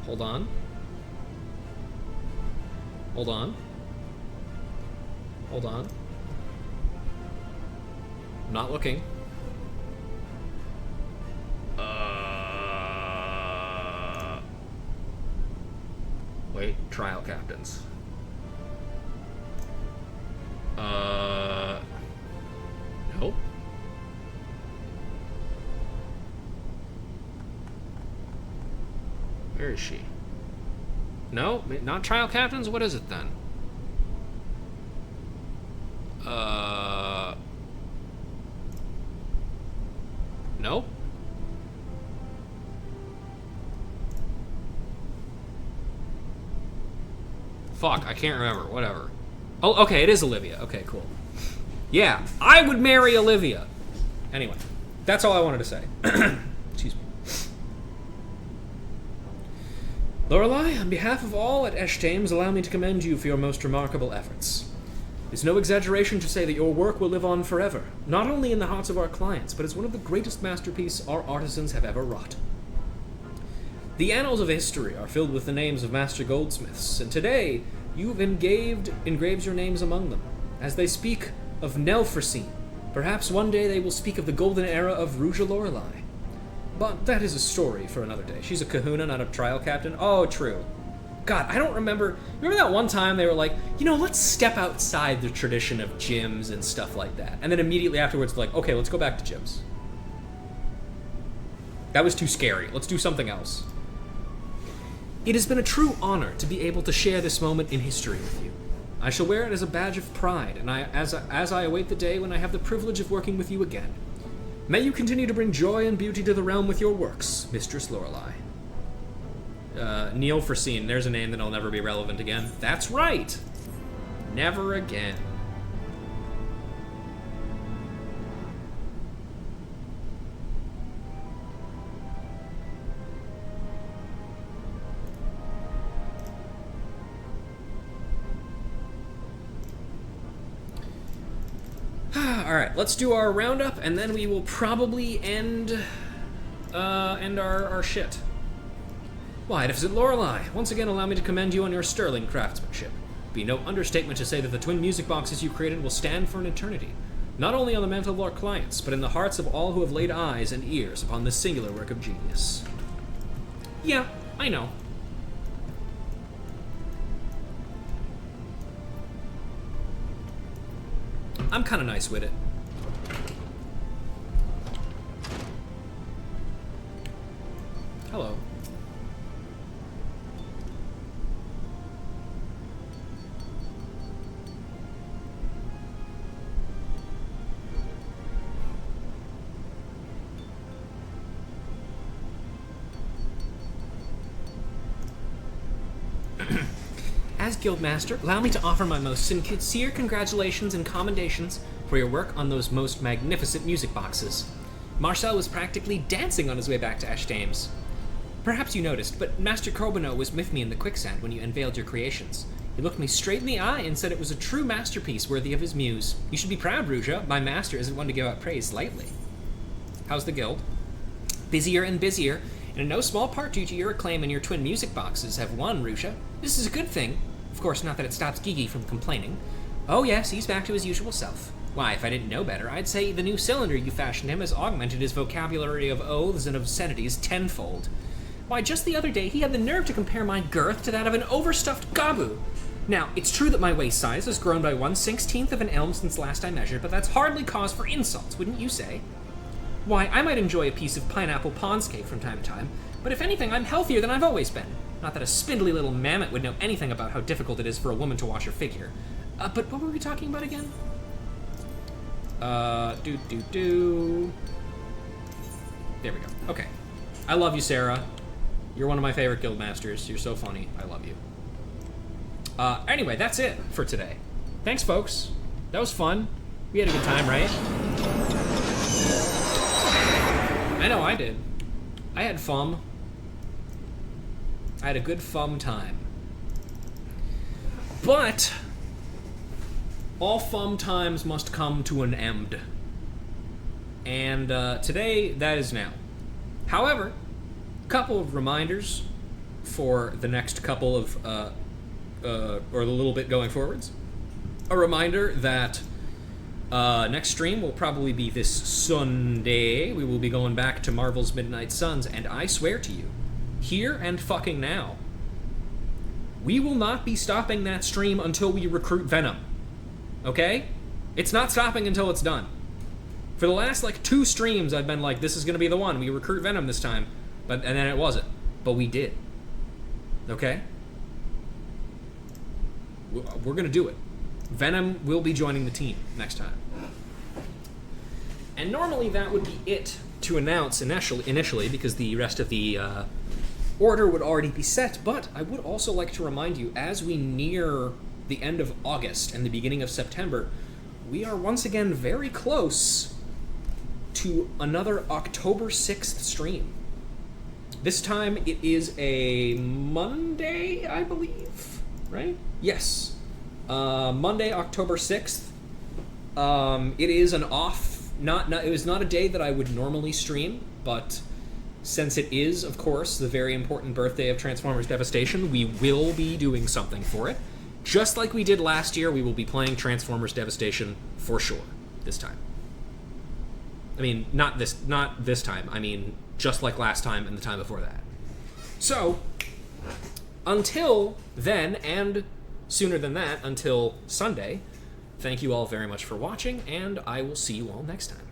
Hold on. Hold on. Hold on. I'm not looking. Wait, trial captains. Nope. Where is she? No, not trial captains? What is it then? Nope. Fuck, I can't remember. Whatever. Oh, okay, it is Olivia. Okay, cool. Yeah, I would marry Olivia. Anyway, that's all I wanted to say. Excuse me. Lorelei, on behalf of all at Eshtames, allow me to commend you for your most remarkable efforts. It's no exaggeration to say that your work will live on forever, not only in the hearts of our clients, but as one of the greatest masterpieces our artisans have ever wrought. The annals of history are filled with the names of master goldsmiths, and today you've engraved your names among them. As they speak of Nelfracine, perhaps one day they will speak of the golden era of Rouge Lorelei. But that is a story for another day. She's a kahuna, not a trial captain. Oh, true. God, I don't remember. Remember that one time they were like, you know, let's step outside the tradition of gyms and stuff like that. And then immediately afterwards, like, okay, let's go back to gyms. That was too scary. Let's do something else. It has been a true honor to be able to share this moment in history with you. I shall wear it as a badge of pride, and as I await the day when I have the privilege of working with you again. May you continue to bring joy and beauty to the realm with your works, Mistress Lorelei. Neil Fracine, there's a name that'll never be relevant again. That's right! Never again. Alright, let's do our roundup, and then we will probably end our shit. Why, Deficient Lorelei, once again allow me to commend you on your sterling craftsmanship. Be no understatement to say that the twin music boxes you created will stand for an eternity, not only on the mantle of our clients, but in the hearts of all who have laid eyes and ears upon this singular work of genius. Yeah, I know. I'm kinda nice with it. Hello. As Guildmaster, allow me to offer my most sincere congratulations and commendations for your work on those most magnificent music boxes. Marcel was practically dancing on his way back to Ashdames. Perhaps you noticed, but Master Corbino was with me in the quicksand when you unveiled your creations. He looked me straight in the eye and said it was a true masterpiece worthy of his muse. You should be proud, Ruja. My master isn't one to give out praise lightly. How's the guild? Busier and busier, and in no small part due to your acclaim and your twin music boxes have won, Ruja. This is a good thing. Of course, not that it stops Gigi from complaining. Oh yes, he's back to his usual self. Why, if I didn't know better, I'd say the new cylinder you fashioned him has augmented his vocabulary of oaths and obscenities tenfold. Why, just the other day, he had the nerve to compare my girth to that of an overstuffed gabu. Now, it's true that my waist size has grown by 1/16 of an elm since last I measured, but that's hardly cause for insults, wouldn't you say? Why, I might enjoy a piece of pineapple Pond's cake from time to time, but if anything, I'm healthier than I've always been. Not that a spindly little mammoth would know anything about how difficult it is for a woman to wash her figure. But what were we talking about again? There we go. Okay. I love you, Sarah. You're one of my favorite guildmasters. You're so funny. I love you. Anyway, that's it for today. Thanks, folks. That was fun. We had a good time, right? I know I did. I had fun. I had a good fun time. But all fun times must come to an end. And today, that is now. However, a couple of reminders for the next couple of, or the little bit going forwards. A reminder that next stream will probably be this Sunday. We will be going back to Marvel's Midnight Suns, and I swear to you, here and fucking now, we will not be stopping that stream until we recruit Venom. Okay? It's not stopping until it's done. For the last, 2 streams, I've been like, this is going to be the one. We recruit Venom this time. And then it wasn't. But we did. Okay? We're going to do it. Venom will be joining the team next time. And normally that would be it to announce initially, because the rest of the order would already be set. But I would also like to remind you, as we near the end of August and the beginning of September, we are once again very close to another October 6th stream. This time it is a Monday, I believe, right? Yes. Monday, October 6th. It is an off, it was not a day that I would normally stream, but since it is, of course, the very important birthday of Transformers Devastation, we will be doing something for it. Just like we did last year, we will be playing Transformers Devastation for sure this time. I mean, not this time. I mean, just like last time and the time before that. So, until then, and sooner than that, until Sunday, thank you all very much for watching, and I will see you all next time.